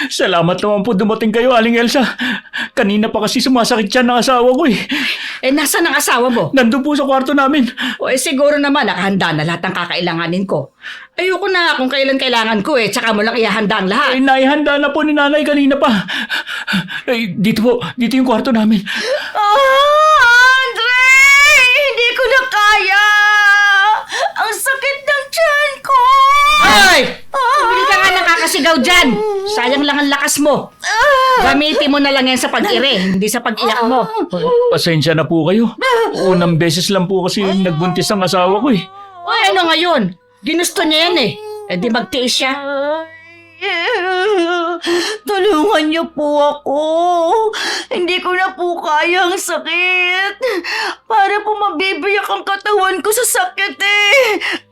Salamat naman po dumating kayo, Aling Elsa. Kanina pa kasi sumasakit siya ng asawa ko eh. Nasaan ang asawa mo? Nandun po sa kwarto namin. Siguro naman nakahanda na lahat ng kakailanganin ko. Ayoko na kung kailan kailangan ko tsaka mo lang ihahanda ang lahat. Naihanda na po ni nanay kanina pa. Dito po, dito yung kwarto namin. Andre! Hindi ko na kaya! Ang sakit ng tiyan ko! Ay! Tumigil ka nga nakakasigaw dyan! Sayang lang ang lakas mo. Gamitin mo na lang yan sa pag-ire, hindi sa pag-iyak mo. Pasensya na po kayo. Unang beses lang po kasi nagbuntis ang asawa ko eh. Ano ngayon? Ginusto niya yan di magtiis siya. Tulungan niyo po ako. Hindi ko na po kaya ang sakit. Para po mabibiyak ang katawan ko sa sakit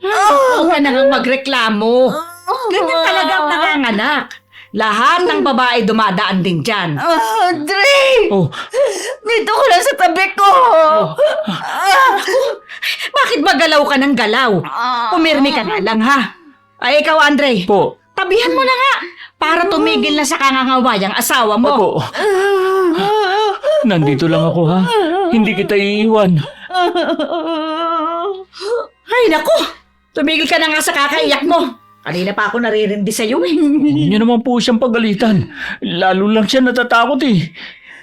Huwag ka na nga magreklamo. Ganyan talaga ang nanganganak. Lahat ng babae dumadaan din dyan. Andre! Oh, Dito ko lang sa tabi ko. Bakit magalaw ka ng galaw? Pumirmi ka na lang ha. Ay ikaw Andre, po. tabihan mo na nga para tumigil na sa kangangaway ang asawa mo. Opo. Nandito lang ako ha. Hindi kita iiwan. Ay naku, tumigil ka na nga sa kakaiyak mo. Kanina pa ako naririndi sa'yo Hindi niyo naman po siyang pagalitan. Lalo lang siya natatakot eh.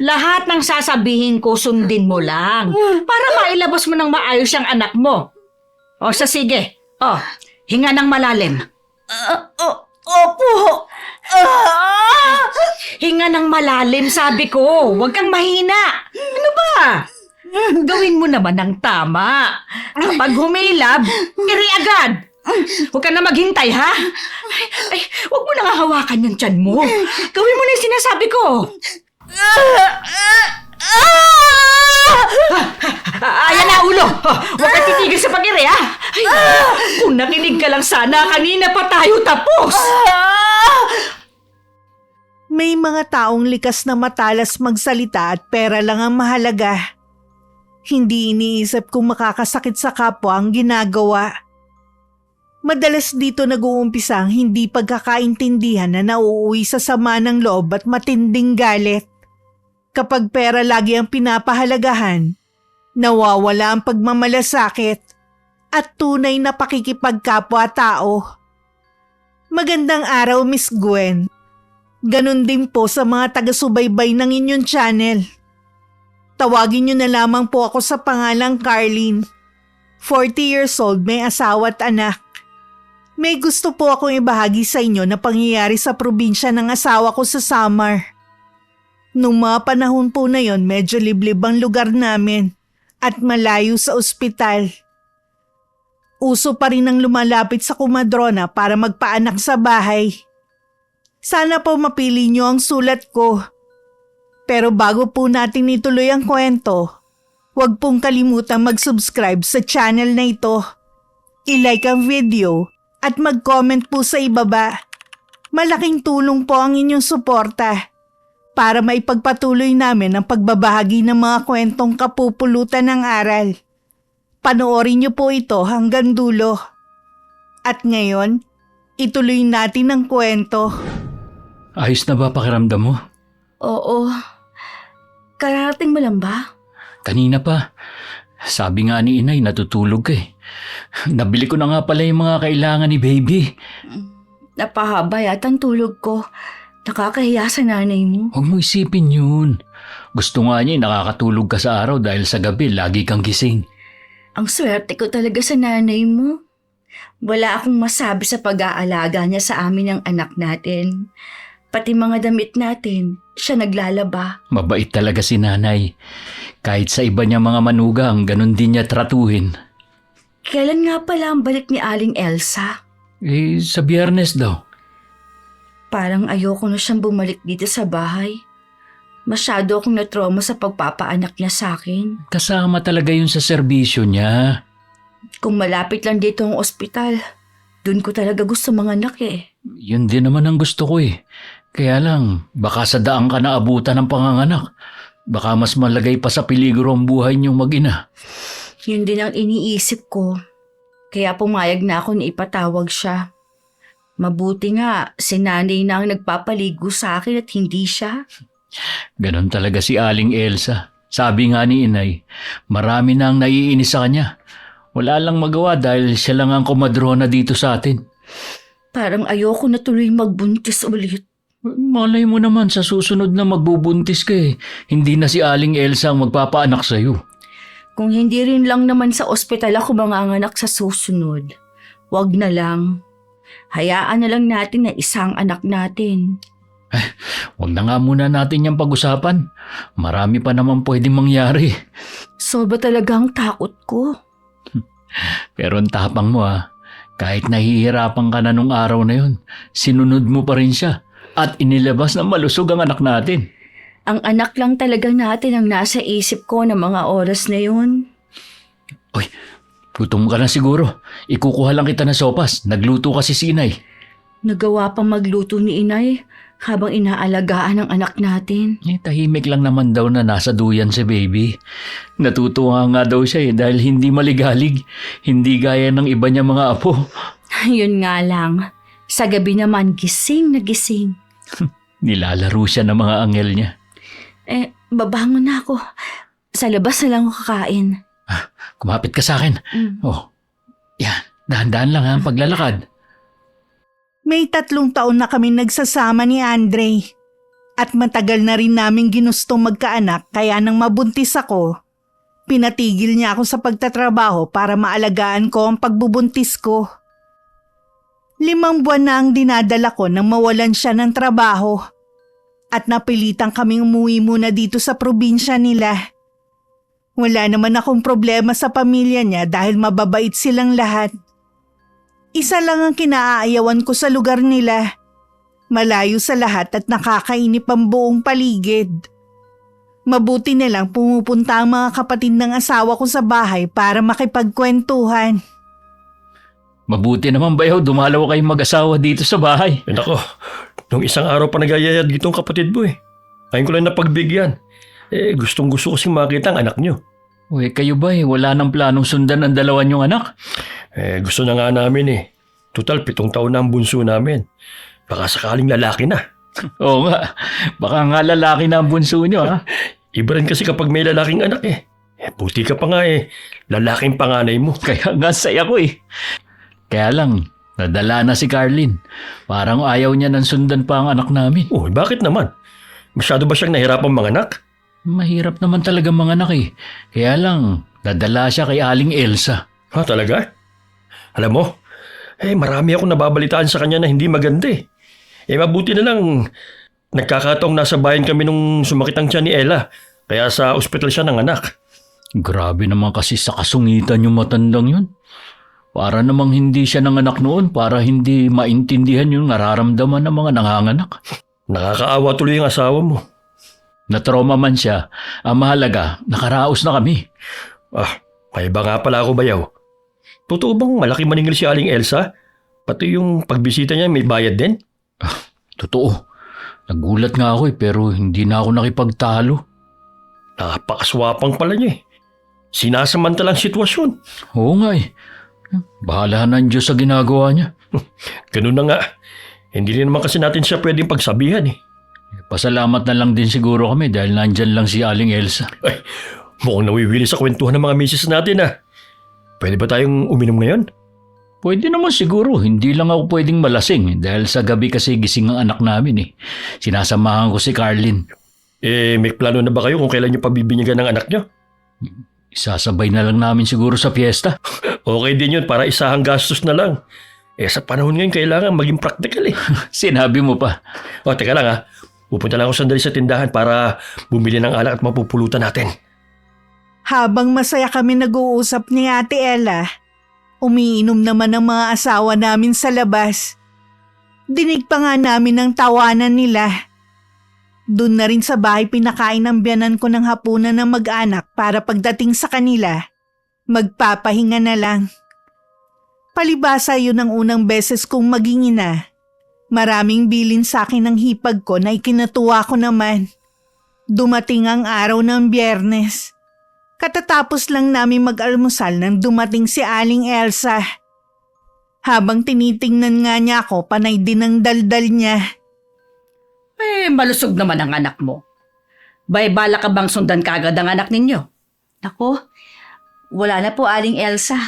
Lahat ng sasabihin ko sundin mo lang para mailabas mo ng maayos ang anak mo. Sige. Hinga ng malalim. Opo. Hinga ng malalim, sabi ko. Huwag kang mahina. Ano ba? Gawin mo naman ng tama. Kapag humilab, iri agad. Huwag ka na maghintay, ha? Huwag mo na nga hawakan yung tiyan mo. Gawin mo na yung sinasabi ko. Ayan na, ulo. Huwag ka titigil sa pag-iri, ha? Kung nakinig ka lang sana, kanina pa tayo tapos. May mga taong likas na matalas magsalita at pera lang ang mahalaga. Hindi iniisip kung makakasakit sa kapwa ang ginagawa. Madalas dito nag-uumpisa ang hindi pagkakaintindihan na nauuwi sa sama ng loob at matinding galit. Kapag pera lagi ang pinapahalagahan, nawawala ang pagmamalasakit at tunay na pakikipagkapwa-tao. Magandang araw, Miss Gwen. Ganon din po sa mga taga-subaybay ng inyong channel. Tawagin niyo na lamang po ako sa pangalang Carlene. 40 years old, may asawa at anak. May gusto po akong ibahagi sa inyo na pangyayari sa probinsya ng asawa ko sa Samar. Nung mga panahon po na yon, medyo liblib ang lugar namin at malayo sa ospital. Uso pa rin ang lumalapit sa kumadrona para magpaanak sa bahay. Sana po mapili niyo ang sulat ko. Pero bago po natin ituloy ang kwento, huwag pong kalimutang mag-subscribe sa channel na ito. I-like ang video at mag-comment po sa ibaba. Malaking tulong po ang inyong suporta para maipagpatuloy namin ang pagbabahagi ng mga kwentong kapupulutan ng aral. Panoorin niyo po ito hanggang dulo. At ngayon, ituloy natin ang kwento. Ayos na ba pakiramdam mo? Oo. Kararating mo lang ba? Kanina pa. Sabi nga ni inay, natutulog ka eh. Nabili ko na nga pala yung mga kailangan ni baby. Napahaba yata ang tulog ko. Nakakahiya sa nanay mo. Huwag mo isipin yun. Gusto nga niya nakakatulog ka sa araw dahil sa gabi lagi kang gising. Ang swerte ko talaga sa nanay mo. Wala akong masabi sa pag-aalaga niya sa amin ng anak natin. Pati mga damit natin, siya naglalaba. Mabait talaga si nanay. Kahit sa iba niya mga manugang, ganun din niya tratuhin. Kailan nga pala ang balik ni Aling Elsa? Sa Biyernes daw. Parang ayoko na siyang bumalik dito sa bahay. Masyado akong na-trauma sa pagpapaanak niya sa akin. Kasama talaga yun sa serbisyo niya. Kung malapit lang dito ang ospital, dun ko talaga gusto manganak Yun din naman ang gusto ko eh. Kaya lang, baka sa daan ka na abutan ng panganganak. Baka mas malagay pa sa peligro ang buhay niyong mag-ina. Yun din ang iniisip ko. Kaya pumayag na ako na ipatawag siya. Mabuti nga, si nanay na ang nagpapaligo sa akin at hindi siya. Ganon talaga si Aling Elsa. Sabi nga ni inay, marami na ang naiinis sa kanya. Wala lang magawa dahil siya lang ang komadrona dito sa atin. Parang ayoko na tuloy magbuntis ulit. Malay mo naman sa susunod na magbubuntis ka eh. Hindi na si Aling Elsa ang magpapaanak sa'yo. Kung hindi rin lang naman sa ospital ako manganganak sa susunod, wag na lang. Hayaan na lang natin na isang anak natin. Huwag na nga muna natin yung pag-usapan. Marami pa naman pwedeng mangyari. Sobra talaga ang takot ko. Pero ang tapang mo kahit nahihirapan ka na nung araw na yun, sinunod mo pa rin siya at inilabas na malusog ang anak natin. Ang anak lang talaga natin ang nasa isip ko ng mga oras na yun. Uy, gutom ka na siguro. Ikukuha lang kita ng sopas. Nagluto kasi si Inay. Nagawa pang magluto ni inay habang inaalagaan ang anak natin. Tahimik lang naman daw na nasa duyan si baby. Natutuwa nga daw siya dahil hindi maligalig. Hindi gaya ng iba niya mga apo. Yun nga lang, sa gabi naman gising na gising. Nilalaro siya ng mga angel niya. Babangon na ako. Sa labas na lang ako kakain. Kumapit ka sa akin. Oh, yan. Dahan-dahan lang ang paglalakad. May 3 taon na kami nagsasama ni Andre. At matagal na rin namin ginustong magkaanak kaya nang mabuntis ako, pinatigil niya ako sa pagtatrabaho para maalagaan ko ang pagbubuntis ko. 5 buwan na ang dinadala ko nang mawalan siya ng trabaho. At napilitan kaming umuwi muna dito sa probinsya nila. Wala naman akong problema sa pamilya niya dahil mababait silang lahat. Isa lang ang kinaayawan ko sa lugar nila. Malayo sa lahat at nakakainip ang buong paligid. Mabuti na lang pumupunta ang mga kapatid ng asawa ko sa bahay para makipagkwentuhan. Mabuti naman ba dumalaw kayong mag-asawa dito sa bahay? Nako, nung isang araw pa nagayayad gitong kapatid mo Ngayon ko lang napagbigyan. Gustong gusto kasing makita ang anak nyo. Uy, kayo ba wala nang planong sundan ang dalawa niyong anak? Gusto na nga namin Total, 7 taon na ang bunso namin. Baka sakaling lalaki na. Oo nga, baka nga lalaki na ang bunso niyo Iba rin kasi kapag may lalaking anak buti ka pa nga lalaking panganay mo. Kaya nga saya ko Kaya lang, nadala na si Carlin. Parang ayaw niya nang sundan pa ang anak namin. Bakit naman? Masyado ba siyang nahirapang manganak? Mahirap naman talaga mga anak Kaya lang, nadala siya kay Aling Elsa. Talaga? Alam mo, marami akong nababalitaan sa kanya na hindi maganda mabuti na lang nagkakataong nasa bayan kami nung sumakit ang tiyan ni Ella. Kaya sa ospital siya nanganak. Grabe naman kasi sa kasungitan yung matandang yun. Para namang hindi siya nanganak noon para hindi maintindihan yung nararamdaman ng mga nanganganak. Nakakaawa tuloy yung asawa mo. Na-trauma man siya, ang mahalaga, nakaraos na kami. May iba nga pala ako bayaw. Totoo bang malaki maningil si Aling Elsa? Pati yung pagbisita niya may bayad din? Totoo. Nagulat nga ako pero hindi na ako nakipagtalo. Napakaswapang pala niya Sinasamantalang sitwasyon. Oo nga Bahala na ang Diyos sa ginagawa niya. Ganun na nga. Hindi rin naman kasi natin siya pwedeng pagsabihan Pasalamat na lang din siguro kami dahil nandyan lang si Aling Elsa. Mukhang nawiwili sa kwentuhan ng mga misis natin Pwede ba tayong uminom ngayon? Pwede naman siguro. Hindi lang ako pwedeng malasing dahil sa gabi kasi gising ang anak namin Sinasamahan ko si Carlin. May plano na ba kayo kung kailan niyo pabibinyagan ng anak niyo? Isasabay na lang namin siguro sa piyesta. Okay din yun para isahang gastos na lang. Sa panahon ngayon kailangan maging practical Sinabi mo pa. Teka lang Pupunta lang ako sandali sa tindahan para bumili ng alak at mapupulutan natin. Habang masaya kami nag-uusap ni Ate Ella, umiinom naman ang mga asawa namin sa labas. Dinig pa nga namin ang tawanan nila. Doon na rin sa bahay pinakain ng biyanan ko ng hapunan ng mag-anak para pagdating sa kanila, magpapahinga na lang. Palibasa yun ang unang beses kong maging ina. Maraming bilin sa akin ng hipag ko na ikinatuwa ko naman. Dumating ang araw ng Biyernes. Katatapos lang namin mag-almusal nang dumating si Aling Elsa. Habang tinitingnan nga niya ako, panay din ang daldal niya. Malusog naman ang anak mo. Bala ka bang sundan kagad ang anak ninyo? Ako, wala na po Aling Elsa.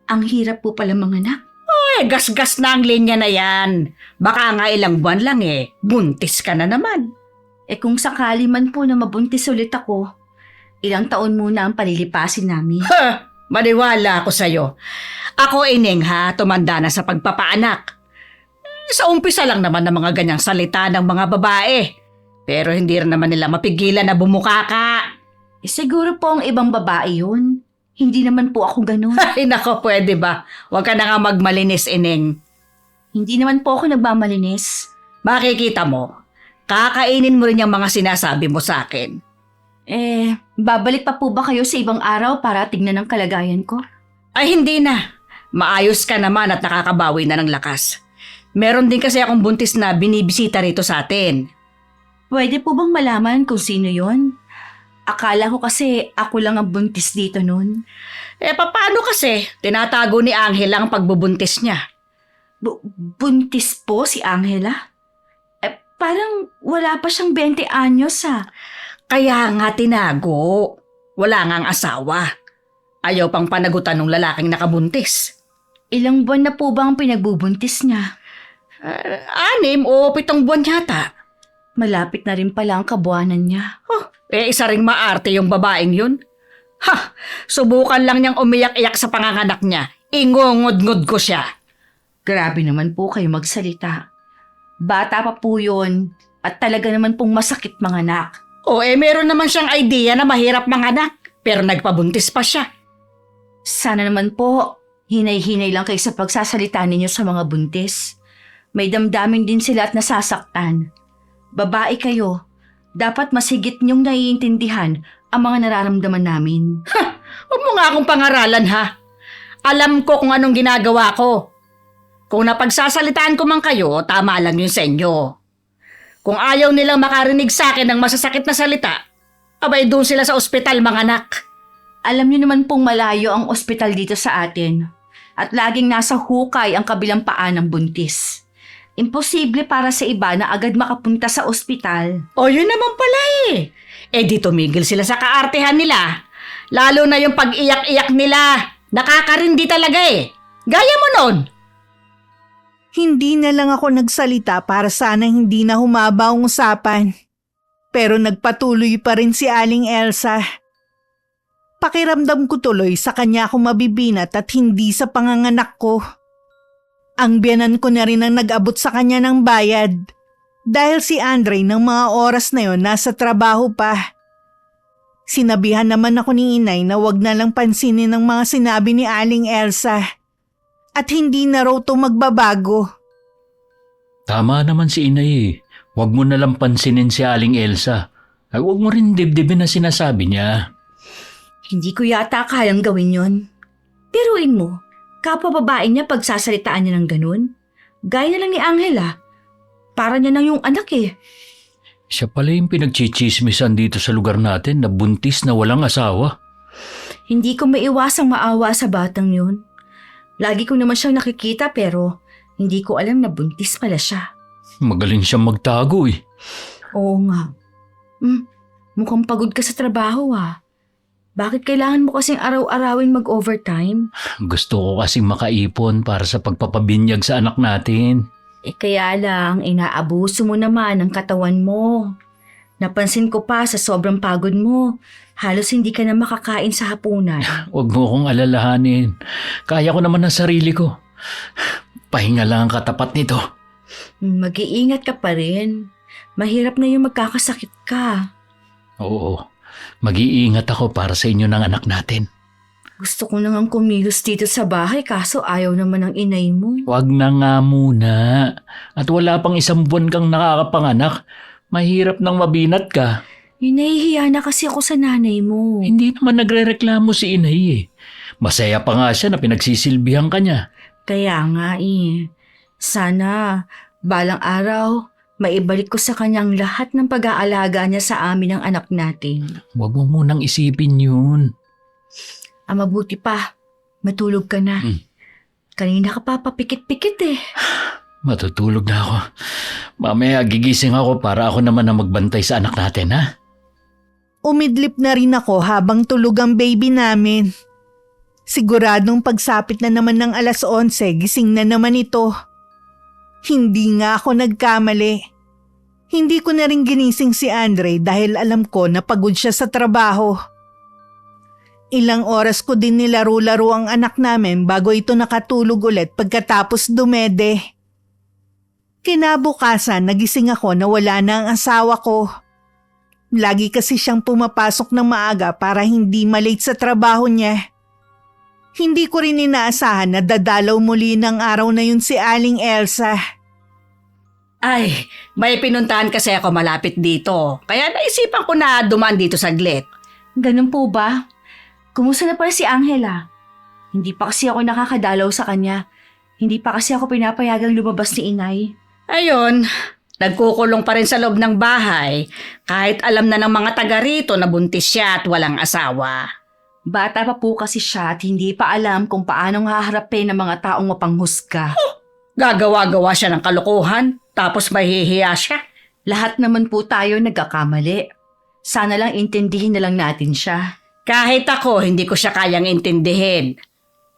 Ang hirap po pala manganak. Gas-gas na ang linya na yan. Baka nga ilang buwan lang buntis ka na naman. Kung sakali man po na mabuntis ulit ako, ilang taon muna ang palilipasin namin. Maniwala ako sa'yo. Ako Ineng tumanda na sa pagpapaanak. Sa umpisa lang naman ng mga ganyang salita ng mga babae. Pero hindi rin naman nila mapigilan na bumuka ka. Siguro po ang ibang babae yun. Hindi naman po ako ganun. Ay nako, pwede ba? Huwag ka na nga magmalinis, Ineng. Hindi naman po ako nagmamalinis. Makikita mo, kakainin mo rin yung mga sinasabi mo sa akin. Babalik pa po ba kayo sa ibang araw para tignan ang kalagayan ko? Ay hindi na. Maayos ka naman at nakakabawi na ng lakas. Meron din kasi akong buntis na binibisita rito sa atin. Pwede po bang malaman kung sino yon? Akala ko kasi ako lang ang buntis dito nun. Paano kasi? Tinatago ni Angel ang pagbubuntis niya. Buntis po si Angela? Parang wala pa siyang 20 anyos Kaya nga tinago. Wala nga ang asawa. Ayaw pang panagutan ng lalaking nakabuntis. Ilang buwan na po ba ang pinagbubuntis niya? 6 o 7 buwan yata. Malapit na rin pala ang kabuanan niya. Isa ring maarte yung babaeng yun. Subukan lang niyang umiyak-iyak sa panganganak niya. Ingungod-ngod ko siya. Grabe naman po kayo magsalita. Bata pa po yun at talaga naman pong masakit manganak. Meron naman siyang idea na mahirap manganak. Pero nagpabuntis pa siya. Sana naman po, hinay-hinay lang kayo sa pagsasalita ninyo sa mga buntis. May damdamin din sila at nasasaktan. Babae kayo, dapat masigit niyong naiintindihan ang mga nararamdaman namin. Huwag mo nga akong pangaralan Alam ko kung anong ginagawa ko. Kung napagsasalitaan ko man kayo, tama lang yun sa inyo. Kung ayaw nilang makarinig sa akin ng masasakit na salita, abay doon sila sa ospital manganak. Alam niyo naman pong malayo ang ospital dito sa atin at laging nasa hukay ang kabilang paa ng buntis. Imposible para sa iba na agad makapunta sa ospital. Yun naman pala di tumigil sila sa kaartehan nila. Lalo na yung pag-iyak-iyak nila. Nakakarindi talaga Gaya mo nun. Hindi na lang ako nagsalita para sana hindi na humaba ang usapan. Pero nagpatuloy pa rin si Aling Elsa. Pakiramdam ko tuloy sa kanya ako mabibinat at hindi sa panganganak ko. Ang biyanan ko na rin ang nag-abot sa kanya ng bayad. Dahil si Andre ng mga oras na yon nasa trabaho pa. Sinabihan naman ako ni Inay na wag na lang pansinin ang mga sinabi ni Aling Elsa. At hindi na raw ito magbabago. Tama naman si Inay. Huwag mo nalang pansinin si Aling Elsa. Ay, huwag mo rin dibdibin na sinasabi niya. Hindi ko yata kayang gawin yon. Biruin mo, kapwa babae niya pagsasalitaan niya ng ganun. Gaya na lang ni Angela. Para niya nang yung anak Siya pala yung pinagchichismisan dito sa lugar natin na buntis na walang asawa. Hindi ko maiwasang maawa sa batang yun. Lagi ko naman siyang nakikita pero hindi ko alam na buntis pala siya. Magaling siyang magtago Oo nga. Mukhang pagod ka sa trabaho Bakit kailangan mo kasing araw-arawin mag-overtime? Gusto ko kasing makaipon para sa pagpapabinyag sa anak natin. Kaya lang, inaabuso mo naman ang katawan mo. Napansin ko pa sa sobrang pagod mo. Halos hindi ka na makakain sa hapunan. Huwag mo akong alalahanin. Kaya ko naman ang sarili ko. Pahinga lang ang katapat nito. Mag-iingat ka pa rin. Mahirap na yung magkakasakit ka. Oo, mag-iingat ako para sa inyo ng anak natin. Gusto ko nang kumilos dito sa bahay kaso ayaw naman ng inay mo. Huwag na nga muna. At wala pang 1 buwan kang nakakapanganak. Mahirap nang mabinat ka. Nahihiya na kasi ako sa nanay mo. Hindi naman nagrereklamo si Inay Masaya pa nga siya na pinagsisilbihan ka niya. Kaya nga Sana, balang araw, maibalik ko sa kanyang lahat ng pag-aalaga niya sa amin ng anak natin. Huwag mo munang isipin yun. Mabuti pa. Matulog ka na. Kanina ka pa papikit-pikit eh. Matutulog na ako. Mamaya gigising ako para ako naman ang magbantay sa anak natin, ha? Umidlip na rin ako habang tulog ang baby namin. Siguradong pagsapit na naman ng 11:00, gising na naman ito. Hindi nga ako nagkamali. Hindi ko na rin ginising si Andre dahil alam ko na pagod siya sa trabaho. Ilang oras ko din nilaro-laro ang anak namin bago ito nakatulog ulit pagkatapos dumede. Kinabukasan nagising ako na wala na ang asawa ko. Lagi kasi siyang pumapasok ng maaga para hindi malate sa trabaho niya. Hindi ko rin inaasahan na dadalaw muli ng araw na yun si Aling Elsa. Ay, may pinuntahan kasi ako malapit dito. Kaya naisipan ko na dumaan dito saglit. Ganun po ba? Kumusta na pala si Angela? Hindi pa kasi ako nakakadalaw sa kanya. Hindi pa kasi ako pinapayagang lumabas ni Inay. Ayun, nagkukulong pa rin sa loob ng bahay kahit alam na ng mga taga rito na buntis siya at walang asawa. Bata pa po kasi siya at hindi pa alam kung paanong haharapin ng mga taong mapanghusga. Gagawa-gawa siya ng kalokohan tapos mahihiya siya. Lahat naman po tayo nagkakamali. Sana lang intindihin na lang natin siya. Kahit ako, hindi ko siya kayang intindihin.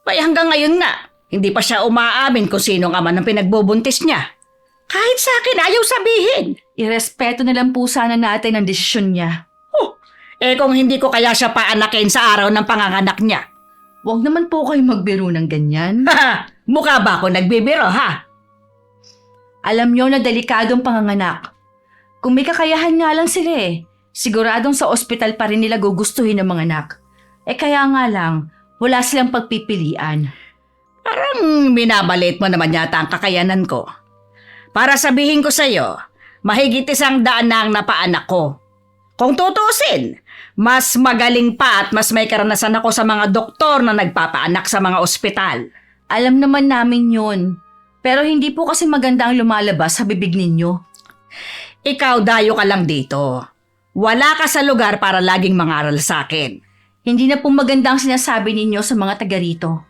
Kaya hanggang ngayon nga, hindi pa siya umaamin kung sinong ama ng pinagbubuntis niya. Kahit sa akin, ayaw sabihin. Irespeto na lang po sana natin ang desisyon niya. Kung hindi ko kaya siya paanakin sa araw ng panganganak niya. Huwag naman po kayo magbiro ng ganyan. Mukha ba ako nagbibiro, ha? Alam niyo na delikadong panganganak. Kung may kakayahan nga lang sila siguradong sa ospital pa rin nila gugustuhin ng mga anak. Kaya nga lang, wala silang pagpipilian. Parang minabalit mo naman yata ang kakayanan ko. Para sabihin ko sa'yo, mahigit 100 na ang napaanak ko. Kung tutusin, mas magaling pa at mas may karanasan ako sa mga doktor na nagpapaanak sa mga ospital. Alam naman namin yun. Pero hindi po kasi maganda ang lumalabas sa bibig ninyo. Ikaw dayo ka lang dito. Wala ka sa lugar para laging mangaral sa akin. Hindi na po maganda ang sinasabi ninyo sa mga taga rito.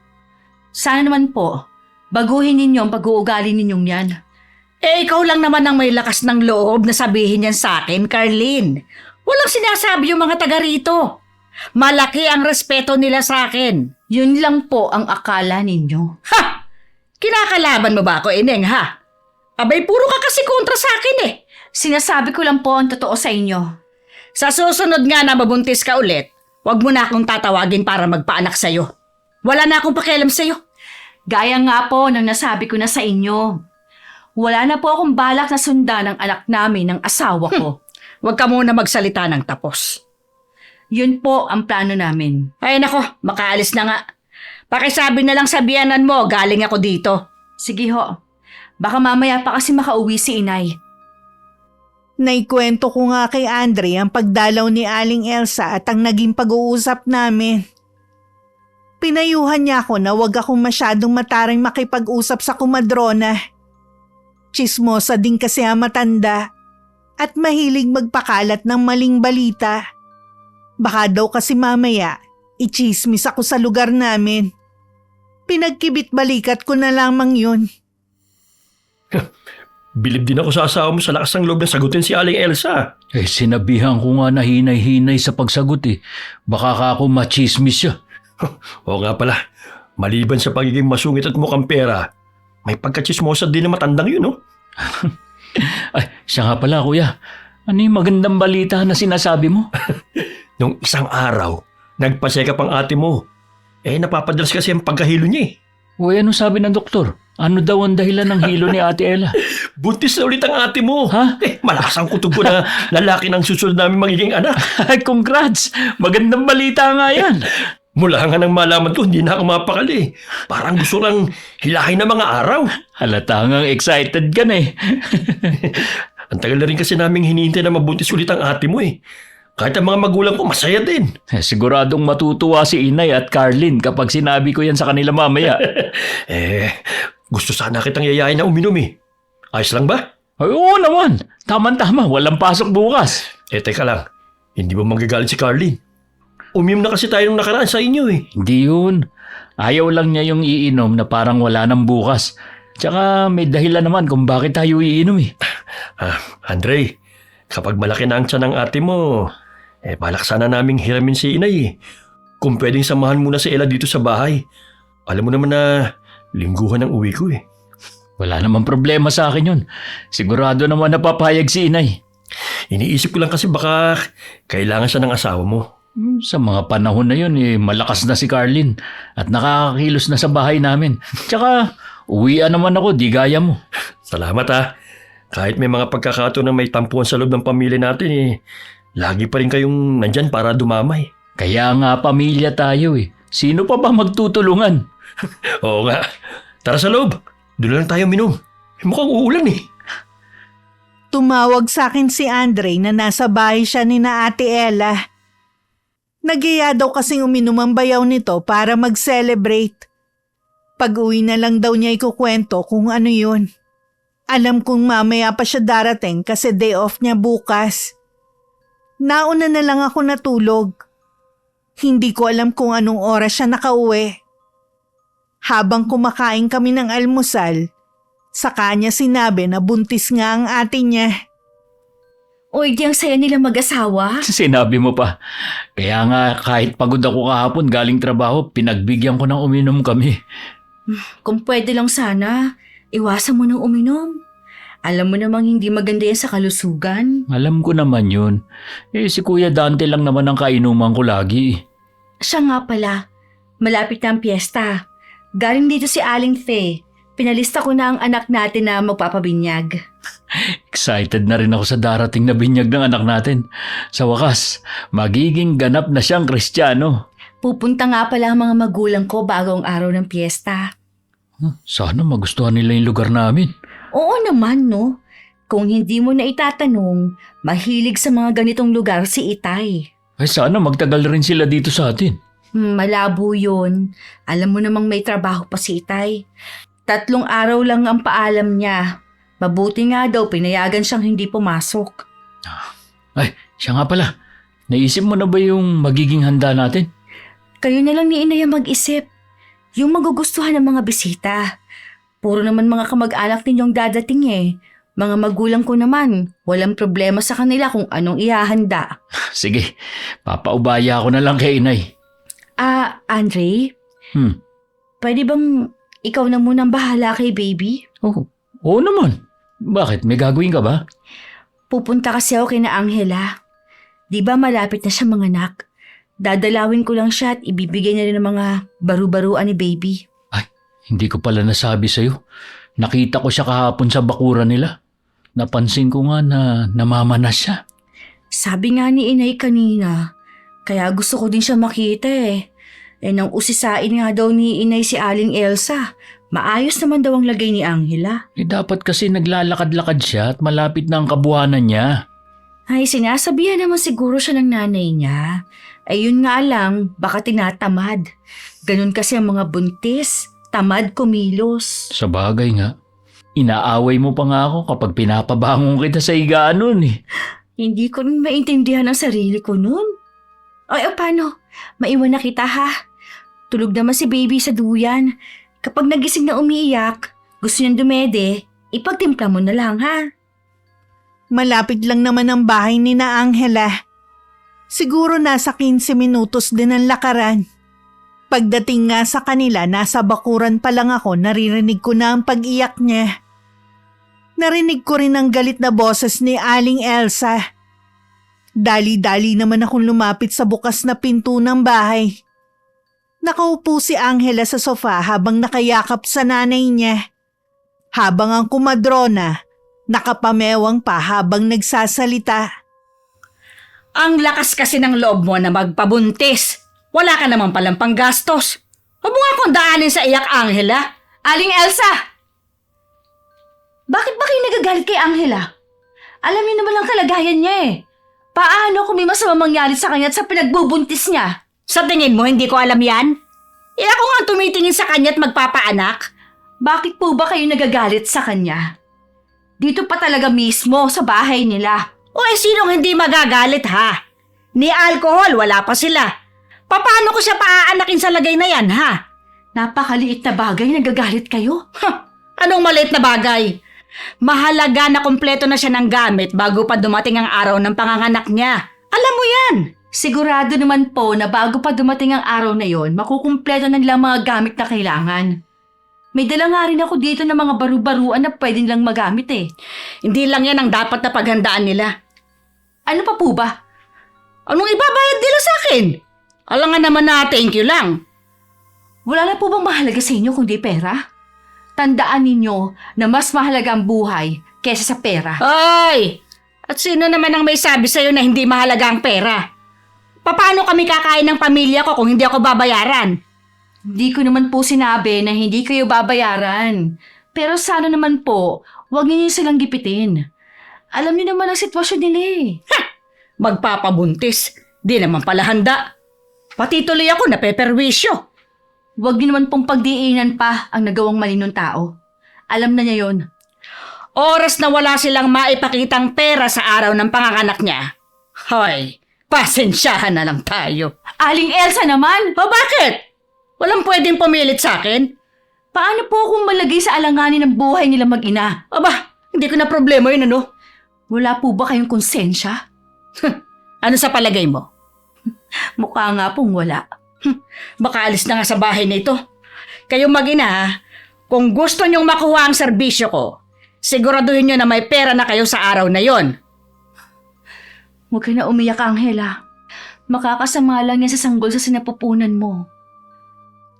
Sana naman po, baguhin ninyo ang pag-uugali ninyong yan. Ikaw lang naman ang may lakas ng loob na sabihin yan sa akin, Carlene. Walang sinasabi yung mga taga rito. Malaki ang respeto nila sa akin. Yun lang po ang akala ninyo. Ha! Kinakalaban mo ba ako, Ineng, ha? Abay, puro ka kasi kontra sa akin eh. Sinasabi ko lang po ang totoo sa inyo. Sa susunod nga na mabuntis ka ulit, wag mo na akong tatawagin para magpaanak sa'yo. Wala na akong pakialam sa'yo. Gaya nga po ng nasabi ko na sa inyo. Wala na po akong balak na sundan ang anak namin ng asawa ko. Huwag ka muna magsalita ng tapos. Yun po ang plano namin. Ay nako, makaalis na nga. Pakisabi na lang sa biyanan mo, galing ako dito. Sige ho. Baka mamaya pa kasi makauwi si Inay. Naikwento ko nga kay Andre ang pagdalaw ni Aling Elsa at ang naging pag-uusap namin. Pinayuhan niya ako na wag akong masyadong mataring makipag-usap sa kumadrona. Tsismosa din kasi ang matanda at mahilig magpakalat ng maling balita. Baka daw kasi mamaya, ichismis ako sa lugar namin. Pinagkibit balikat ko na lamang yun. Bilib din ako sa asawa mo sa lakas ng loob na sagutin si Aling Elsa. Sinabihan ko nga na hinay-hinay sa pagsagot Baka ka ako machismis siya. Oo nga pala, maliban sa pagiging masungit at mukhang pera, may pagkachismosa din na matandang yun, no? Ay, siya nga pala, kuya. Ano yung magandang balita na sinasabi mo? Nung isang araw, nagpa-check up ang ate mo. Napapadalas kasi ang pagkahilo niya Uy, ano sabi ng doktor? Ano daw ang dahilan ng hilo ni Ate Ella? Buntis na ulit ang ate mo. Ha? Malakas ang kutob ko na lalaki ng susunod namin magiging anak. Ay, congrats! Magandang balita nga yan. Mula nga nang malaman ko, hindi na ako mapakali. Parang gusto lang hilahin na mga araw. Halata ngang excited ka na Ang tagal na rin kasi naming hinihintay na mabuntis ulit ang ate mo Kahit ang mga magulang ko masaya din. Siguradong matutuwa si Inay at Carlin kapag sinabi ko yan sa kanila mamaya. Gusto sana kitang yayain na uminom Ayos lang ba? Ay, oo naman. Tama-tama, walang pasok bukas. Teka lang. Hindi ba manggagalit si Carlin? Uminom na kasi tayo nung nakaraan sa inyo Hindi yun. Ayaw lang niya yung iinom na parang wala nang bukas. Tsaka may dahilan naman kung bakit tayo iinom eh. Andre, kapag malaki na ang tiyan ng ate mo, balak sana naming hiramin si inay eh. Kung pwedeng samahan muna si Ella dito sa bahay. Alam mo naman na lingguhan ang uwi ko eh. Wala namang problema sa akin yun. Sigurado naman napapayag si inay. Iniisip ko lang kasi baka kailangan siya ng asawa mo. Sa mga panahon na yun, malakas na si Carlin at nakakakilos na sa bahay namin. Tsaka, uwian naman ako, di gaya mo. Salamat ha. Kahit may mga pagkakataon na may tampuhan sa loob ng pamilya natin lagi pa rin kayong nandyan para dumamay. Kaya nga pamilya tayo eh. Sino pa ba magtutulungan? Oo nga. Tara sa loob. Doon lang tayo minom. Mukhang uulan eh. Tumawag sa akin si Andre na nasa bahay siya ni na Ate Ella. Nagiya daw kasing uminom ang bayaw nito para mag-celebrate. Pag-uwi na lang daw niya ikukwento kung ano yun. Alam kong mamaya pa siya darating kasi day off niya bukas. Nauna na lang ako natulog. Hindi ko alam kung anong oras siya nakauwi. Habang kumakain kami ng almusal, saka niya sinabi na buntis nga ang ate niya. Oy, di ang saya nila mag-asawa. Sinabi mo pa. Kaya nga kahit pagod ako kahapon galing trabaho, pinagbigyan ko ng uminom kami. Kung pwede lang sana, iwasan mo nang uminom. Alam mo namang hindi maganda yan sa kalusugan. Alam ko naman yun. Si Kuya Dante lang naman ang kainuman ko lagi. Siya nga pala, malapit na ang piyesta. Galing dito si Aling Faye. Pinalista ko na ang anak natin na magpapabinyag. Excited na rin ako sa darating na binyag ng anak natin. Sa wakas, magiging ganap na siyang Kristiyano. Pupunta nga pala ang mga magulang ko bago ang araw ng piyesta. Sana magustuhan nila yung lugar namin. Oo naman, no? Kung hindi mo na itatanong, mahilig sa mga ganitong lugar si Itay. Ay sana magtagal rin sila dito sa atin. Malabo yun. Alam mo namang may trabaho pa si Itay. 3 araw lang ang paalam niya. Mabuti nga daw pinayagan siyang hindi pumasok. Ay, siya nga pala. Naisip mo na ba yung magiging handa natin? Kayo na lang ni Inay ang mag-isip. Yung magugustuhan ng mga bisita. Puro naman mga kamag-anak ninyong dadating eh. Mga magulang ko naman, walang problema sa kanila kung anong ihahanda. Sige, papaubaya ko na lang kay inay. Andre? Pwede bang ikaw na munang bahala kay baby? Oo naman. Bakit? May gagawin ka ba? Pupunta kasi ako kay na Angela. Di ba malapit na siya manganak? Dadalawin ko lang siya at ibibigay niya rin ng mga baru-baruan ni baby. Ay, hindi ko pala nasabi sa'yo. Nakita ko siya kahapon sa bakuran nila. Napansin ko nga na namamanas siya. Sabi nga ni Inay kanina, kaya gusto ko din siya makita eh. Nang usisain nga daw ni Inay si Aling Elsa, maayos naman daw ang lagay ni Angela. Dapat kasi naglalakad-lakad siya at malapit na ang kabuhanan niya. Ay, sinasabihan naman siguro siya ng nanay niya. Ayun nga lang, baka tinatamad. Ganun kasi ang mga buntis, tamad kumilos. Sa bagay nga. Inaaway mo pa nga ako kapag pinapabangon kita sa higaan nun eh. Hindi ko rin maintindihan ang sarili ko nun. Ay, paano? Maiwan na kita ha? Tulog naman si baby sa duyan. Kapag nagising na umiiyak, gusto niyang dumede, ipagtimpla mo na lang ha? Malapit lang naman ang bahay ni na Angela. Siguro nasa 15 minutos din ang lakaran. Pagdating nga sa kanila, nasa bakuran pa lang ako, naririnig ko na ang pag-iyak niya. Narinig ko rin ang galit na boses ni Aling Elsa. Dali-dali naman akong lumapit sa bukas na pinto ng bahay. Nakaupo si Angela sa sofa habang nakayakap sa nanay niya. Habang ang kumadrona, nakapamewang pa habang nagsasalita. Ang lakas kasi ng loob mo na magpabuntis. Wala ka naman palang panggastos. Huwag mo nga akong daanin sa iyak, Angela. Aling Elsa! Bakit ba kayo nagagalit kay Angela? Alam niyo naman ang kalagayan niya eh. Paano kung may masama mangyari sa kanya at sa pinagbubuntis niya? Sa tingin mo, hindi ko alam yan? Ako nga tumitingin sa kanya at magpapaanak. Bakit po ba kayo nagagalit sa kanya? Dito pa talaga mismo sa bahay nila. O sinong hindi magagalit ha? Ni alcohol, wala pa sila. Paano ko siya paaanakin sa lagay na yan ha? Napakaliit na bagay, nagagalit kayo. Anong maliit na bagay? Mahalaga na kumpleto na siya ng gamit bago pa dumating ang araw ng panganganak niya. Alam mo yan! Sigurado naman po na bago pa dumating ang araw na yon, makukumpleto na nilang mga gamit na kailangan. May dala nga rin ako dito ng mga baru-baruan na pwede nilang magamit eh. Hindi lang yan ang dapat na paghandaan nila. Ano pa po ba? Anong ibabayad nila sa akin? Alangan naman na thank you lang. Wala na po bang mahalaga sa inyo kundi pera? Tandaan ninyo na mas mahalaga ang buhay kaysa sa pera. Ay! At sino naman ang may sabi sa'yo na hindi mahalaga ang pera? Paano kami kakain ng pamilya ko kung hindi ako babayaran? Hindi ko naman po sinabi na hindi kayo babayaran. Pero sana naman po, huwag niyo silang gipitin. Alam niyo naman ang sitwasyon nila eh. Magpapabuntis. Di naman pala handa. Pati tuloy ako napeperwisyo. Huwag niyo naman pong pagdiinan pa ang nagawang mali ng tao. Alam na niya yon. Oras na wala silang maipakitang pera sa araw ng panganganak niya. Hoy, pasensyahan na lang tayo. Aling Elsa naman! O bakit? Walang pwedeng pumilit sa akin? Paano po kung malagay sa alanganin ng buhay nila mag-ina? Aba, hindi ko na problema yun ano. Wala po ba kayong konsensya? Ano sa palagay mo? Mukha nga pong wala. Baka alis na nga sa bahay na ito. Kayong mag-ina ha, kung gusto niyong makuha ang serbisyo ko, siguraduhin niyo na may pera na kayo sa araw na yon. Huwag ka na umiyak, Angela. Makakasama lang yan sa sanggol sa sinapupunan mo.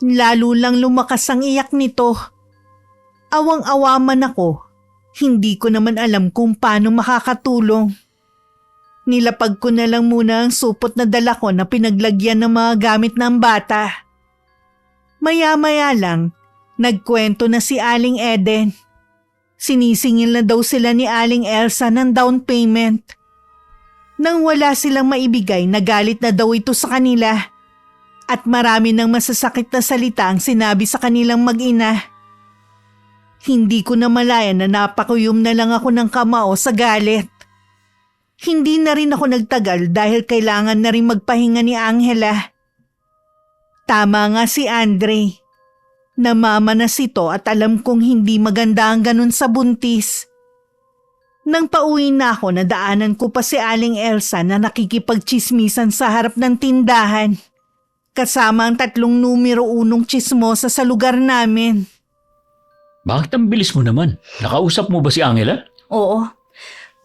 Lalo lang lumakas ang iyak nito. Awang-awa man ako. Hindi ko naman alam kung paano makakatulong. Nilapag ko na lang muna ang supot na dala ko na pinaglagyan ng mga gamit ng bata. Maya-maya lang, nagkwento na si Aling Eden. Sinisingil na daw sila ni Aling Elsa ng down payment. Nang wala silang maibigay, nagalit na daw ito sa kanila. At marami ng masasakit na salita ang sinabi sa kanilang mag-ina. Hindi ko na malayan na napakuyom na lang ako ng kamao sa galit. Hindi na rin ako nagtagal dahil kailangan na rin magpahinga ni Angela. Tama nga si Andre. Namamanas ito at alam kong hindi maganda ang ganun sa buntis. Nang pauwi na ako, nadaanan ko pa si Aling Elsa na nakikipagchismisan sa harap ng tindahan. Kasama ang 3 numero 1 chismosa sa lugar namin. Bakit ang bilis mo naman? Nakausap mo ba si Angela? Oo.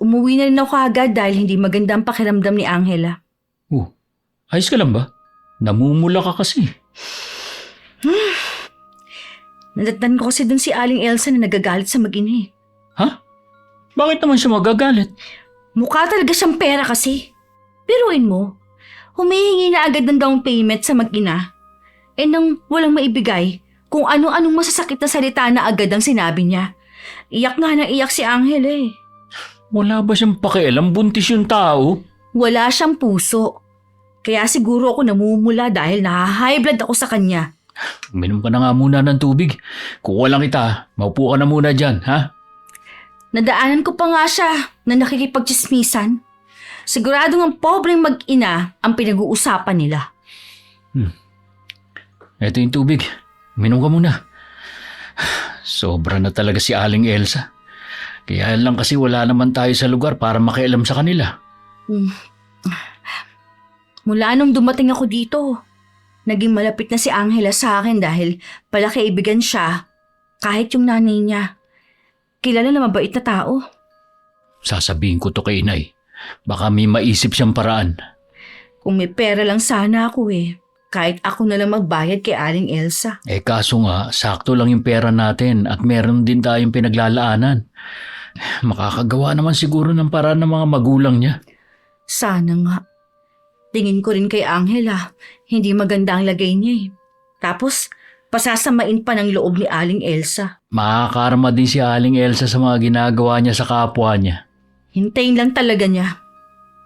Umuwi na rin ako agad dahil hindi maganda ang pakiramdam ni Angela. Ayos ka lang ba? Namumula ka kasi. Nadatnan ko kasi dun si Aling Elsa na nagagalit sa mag-ina. Ha? Bakit naman siya magagalit? Mukha talaga siyang pera kasi. Biruin mo, humihingi na agad ng down payment sa mag-ina. Nang walang maibigay, kung ano-anong masasakit na salita na agad ang sinabi niya. Iyak nga na iyak si Angela eh. Wala ba siyang pakialam? Buntis yung tao? Wala siyang puso. Kaya siguro ako namumula dahil naha-high blood ako sa kanya. Uminom ka na nga muna ng tubig. Kuha lang kita. Maupo ka na muna dyan, ha? Nadaanan ko pa nga siya na nakikipagchismisan. Siguradong ang pobreng mag-ina ang pinag-uusapan nila. Ito yung tubig. Uminom ka muna. Sobra na talaga si Aling Elsa. Kaya lang kasi wala naman tayo sa lugar para makialam sa kanila. Mula nung dumating ako dito, naging malapit na si Angela sa akin dahil pala kaibigan siya kahit yung nanay niya. Kilala na mabait na tao. Sasabihin ko to kay Inay. Baka may maisip siyang paraan. Kung may pera lang sana ako eh. Kahit ako na lang magbayad kay Aling Elsa. Kaso nga, sakto lang yung pera natin at meron din tayong pinaglalaanan. Makakagawa naman siguro ng paraan ng mga magulang niya. Sana nga. Tingin ko rin kay Angela, hindi maganda ang lagay niya eh. Tapos, pasasamain pa ng loob ni Aling Elsa. Makakarma din si Aling Elsa sa mga ginagawa niya sa kapwa niya. Hintayin lang talaga niya.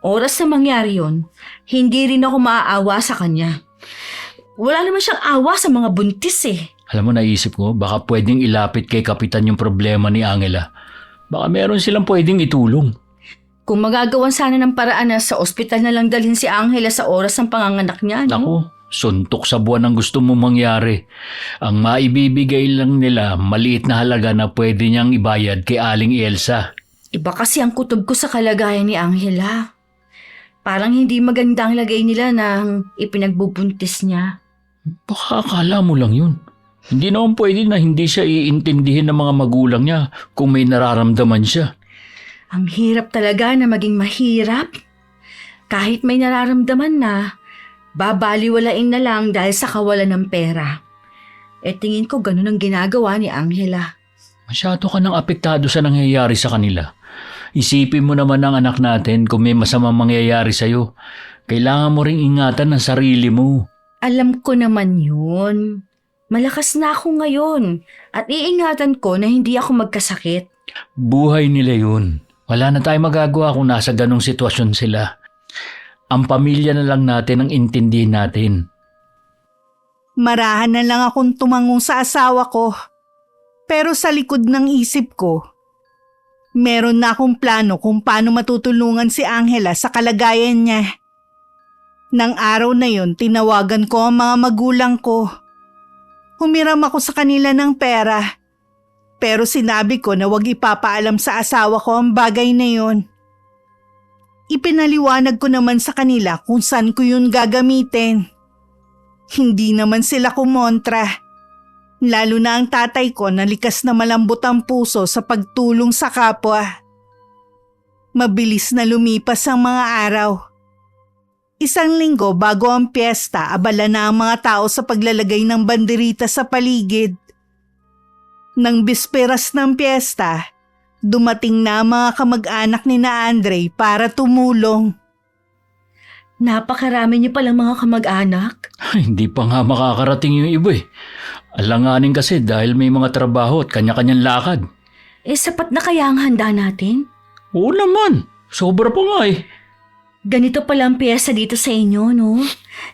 Oras na mangyari yon, hindi rin ako maaawa sa kanya. Wala naman siyang awa sa mga buntis eh. Alam mo, naisip ko, baka pwedeng ilapit kay Kapitan yung problema ni Angela. Baka meron silang pwedeng itulong. Kung magagawan sana ng paraan na sa ospital na lang dalhin si Angela sa oras ng panganganak niya, no? Naku, Suntok sa buwan ang gusto mong mangyari. Ang maibibigay lang nila, maliit na halaga na pwede niyang ibayad kay Aling Elsa. Iba kasi ang kutob ko sa kalagayan ni Angela. Parang hindi maganda ang lagay nila nang ipinagbubuntis niya. Baka akala mo lang yun. Hindi naman pwede na hindi siya iintindihin ng mga magulang niya kung may nararamdaman siya. Ang hirap talaga na maging mahirap. Kahit may nararamdaman na, babaliwalain na lang dahil sa kawalan ng pera. Tingin ko ganun ang ginagawa ni Angela. Masyado ka nang apektado sa nangyayari sa kanila. Isipin mo naman ang anak natin kung may masamang mangyayari sa'yo. Kailangan mo ring ingatan ang sarili mo. Alam ko naman yun. Malakas na ako ngayon at iingatan ko na hindi ako magkasakit. Buhay nila yun. Wala na tayong magagawa kung nasa ganong sitwasyon sila. Ang pamilya na lang natin ang intindihin natin. Marahan na lang akong tumango sa asawa ko. Pero sa likod ng isip ko, meron na akong plano kung paano matutulungan si Angela sa kalagayan niya. Nang araw na yon, tinawagan ko ang mga magulang ko. Humiram ako sa kanila ng pera. Pero sinabi ko na huwag ipapaalam sa asawa ko ang bagay na yon. Ipinaliwanag ko naman sa kanila kung saan ko yun gagamitin. Hindi naman sila kumontra. Lalo na ang tatay ko na likas na malambot ang puso sa pagtulong sa kapwa. Mabilis na lumipas ang mga araw. Isang linggo bago ang piyesta, abala na ang mga tao sa paglalagay ng banderita sa paligid. Nang bisperas ng piyesta, dumating na ang mga kamag-anak ni na Andre para tumulong. Napakarami niyo palang mga kamag-anak. Hindi pa nga makakarating yung iba eh. Alanganin kasi dahil may mga trabaho at kanya-kanyang lakad. Sapat na kaya ang handa natin? Oo naman. Sobra pa nga eh. Ganito pala ang piyesa dito sa inyo, no?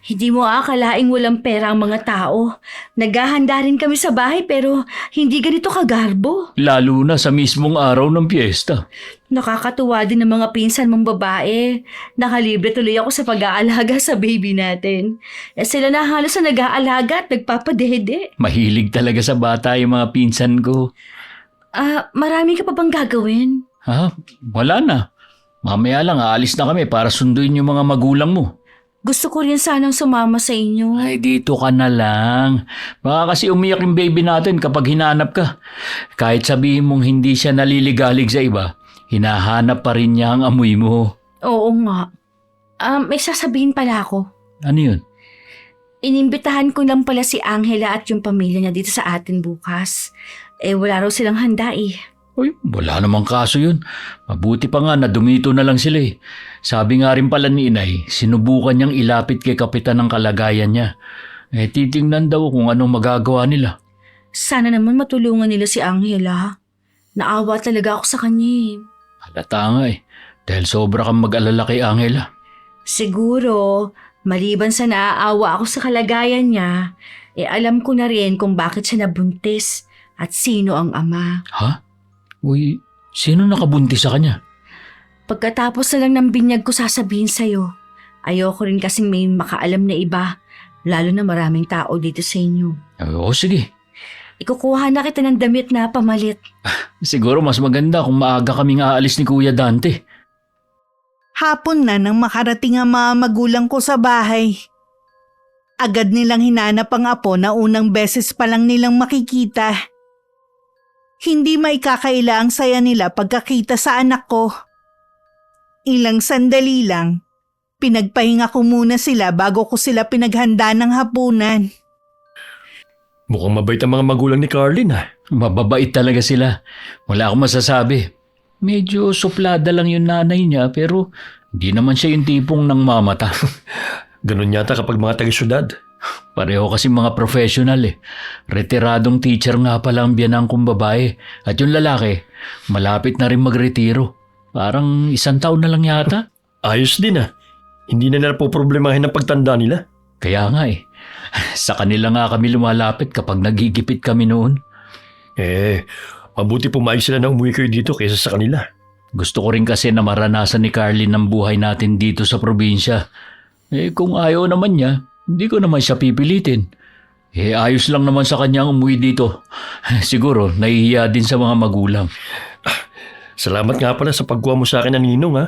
Hindi mo akalaing walang pera ang mga tao. Naghahanda rin kami sa bahay pero hindi ganito kagarbo. Lalo na sa mismong araw ng piyesta. Nakakatuwa din ng mga pinsan mong babae. Nakalibre tuloy ako sa pag-aalaga sa baby natin. Sila na halos na nag-aalaga at nagpapadede. Mahilig talaga sa bata yung mga pinsan ko. Marami ka pa bang gagawin? Ha? Wala na. Mamaya lang aalis na kami para sunduin yung mga magulang mo. Gusto ko rin sanang sumama sa inyo. Ay, dito ka na lang. Baka kasi umiyak yung baby natin kapag hinanap ka. Kahit sabihin mong hindi siya naliligalig sa iba, hinahanap pa rin niya ang amoy mo. Oo nga. May sasabihin pala ako. Ano yun? Inimbitahan ko lang pala si Angela at yung pamilya niya dito sa atin bukas. Wala raw silang handa eh. Uy, wala namang kaso yun. Mabuti pa nga na dumito na lang sila eh. Sabi nga rin pala ni Inay, sinubukan niyang ilapit kay kapitan ng kalagayan niya. Titingnan daw kung anong magagawa nila. Sana naman matulungan nila si Angela. Naawa talaga ako sa kanya eh. Halata nga eh. Dahil sobra kang mag-alala kay Angela. Siguro, maliban sa naaawa ako sa kalagayan niya, alam ko na rin kung bakit siya nabuntis at sino ang ama. Ha? Uy, sino nakabuntis sa kanya? Pagkatapos na lang ng binyag ko sasabihin sa'yo, ayoko rin kasing may makaalam na iba, lalo na maraming tao dito sa inyo. Oo, sige. Ikukuha na kita ng damit na pamalit. Siguro mas maganda kung maaga kaming aalis ni Kuya Dante. Hapon na nang makarating ang mga magulang ko sa bahay. Agad nilang hinanap ang apo na unang beses pa lang nilang makikita. Hindi maikakaila ang saya nila pagkakita sa anak ko. Ilang sandali lang, pinagpahinga ko muna sila bago ko sila pinaghanda ng hapunan. Mukhang mabait ang mga magulang ni Carlin ha. Mababait talaga sila. Wala akong masasabi. Medyo suplada lang yung nanay niya pero hindi naman siya yung tipong nang mamata. Ganun yata kapag mga taga-syudad. Pareho kasi mga professional eh. Retiradong teacher nga pala ang biyanang kong babae. At yung lalaki, malapit na rin magretiro. Parang 1 taon na lang yata. Ayos din ha. Hindi na nila po problemahin ang pagtanda nila. Kaya nga eh. Sa kanila nga kami lumalapit kapag nagigipit kami noon. Mabuti pumayag sila na umuwi kayo dito kaysa sa kanila. Gusto ko rin kasi na maranasan ni Carlin ang buhay natin dito sa probinsya. Kung ayaw naman niya, Hindi ko naman siya pipilitin. Ayos lang naman sa kanya ang umuwi dito. Siguro, nahihiya din sa mga magulang. Salamat nga pala sa pagkuha mo sa akin ng ninong, ha?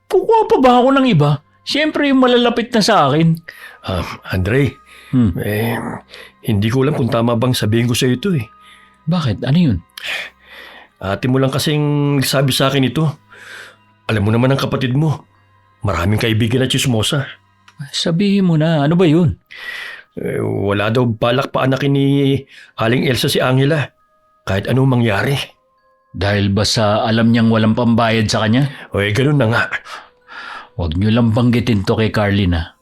Kukuha pa ba ako ng iba? Siyempre, yung malalapit na sa akin. Andre, hindi ko alam kung tama bang sabihin ko sa ito eh. Bakit? Ano yun? Ate mo lang kasing sabi sa akin ito. Alam mo naman ang kapatid mo. Maraming kaibigan na chismosa. Sabihin mo na, ano ba yun? Wala daw balak pa anakin ni Aling Elsa si Angela. Kahit anong mangyari. Dahil ba sa alam niyang walang pambayad sa kanya? Ganun na nga. Huwag niyo lang banggitin to kay Carlina.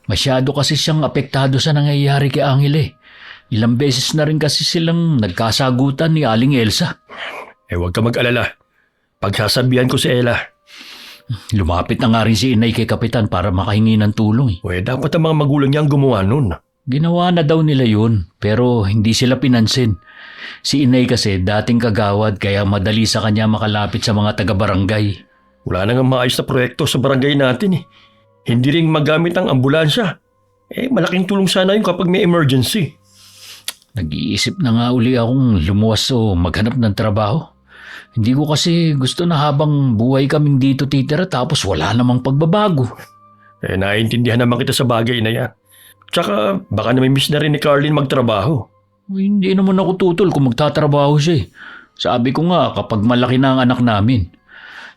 Masyado kasi siyang apektado sa nangyayari kay Angela. Ilang beses na rin kasi silang nagkasagutan ni Aling Elsa. Huwag ka mag-alala. Pagsasabihan ko si Ella. Lumapit na nga rin si Inay kay Kapitan para makahingi ng tulong. Dapat ang mga magulang niya ang gumawa nun. Ginawa na daw nila yun, pero hindi sila pinansin. Si Inay kasi dating kagawad kaya madali sa kanya makalapit sa mga taga-barangay. Wala na nga maayos na proyekto sa barangay natin eh. Hindi rin magamit ang ambulansya. Malaking tulong sana yun kapag may emergency. Nag-iisip na nga uli akong lumuwas o maghanap ng trabaho. Hindi ko kasi gusto na habang buhay kaming dito titira tapos wala namang pagbabago. Naiintindihan naman kita sa bagay na yan. Tsaka baka namimiss na rin ni Carlin magtrabaho. Hindi naman ako tutol kung magtatrabaho siya. Sabi ko nga kapag malaki na ang anak namin,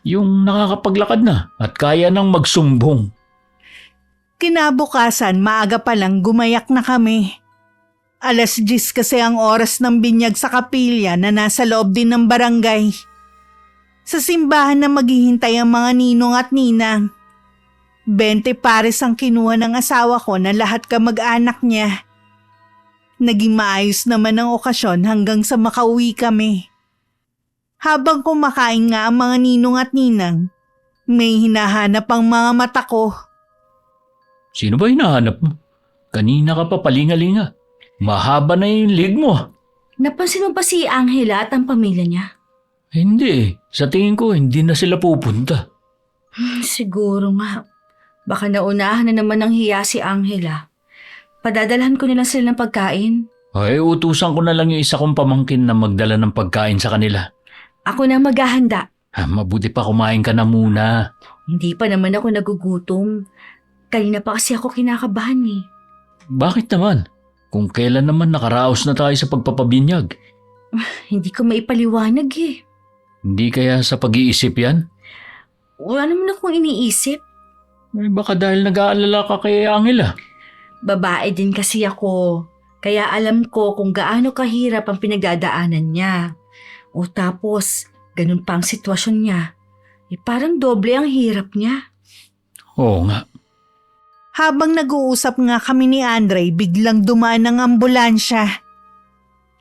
yung nakakapaglakad na at kaya nang magsumbong. Kinabukasan, maaga pa lang gumayak na kami. 10:00 kasi ang oras ng binyag sa kapilya na nasa loob din ng barangay. Sa simbahan na maghihintay ang mga ninong at ninang. 20 pares ang kinuha ng asawa ko na lahat kamag-anak niya. Naging maayos naman ang okasyon hanggang sa makauwi kami. Habang kumakain nga ang mga ninong at ninang, may hinahanap ang mga mata ko. Sino ba hinahanap mo? Kanina ka pa palingalinga. Mahaba na yung leg mo. Napansin mo ba si Angela at ang pamilya niya? Hindi. Sa tingin ko, hindi na sila pupunta. Siguro nga. Baka naunahan na naman ng hiya si Angela. Padadalhan ko nilang sila ng pagkain. Utusan ko na lang yung isa kong pamangkin na magdala ng pagkain sa kanila. Ako na maghahanda. Mabuti pa kumain ka na muna. Hindi pa naman ako nagugutom. Kanina pa kasi ako kinakabahan eh. Bakit naman? Kung kailan naman nakaraos na tayo sa pagpapabinyag. Hindi ko maipaliwanag eh. Hindi kaya sa pag-iisip yan? Wala naman akong iniisip. Baka dahil nag-aalala ka kay Angela. Babae din kasi ako. Kaya alam ko kung gaano kahirap ang pinagdadaanan niya. O tapos, ganun pa ang sitwasyon niya. Parang doble ang hirap niya. Oo nga. Habang nag-uusap nga kami ni Andre, biglang dumaan ang ambulansya.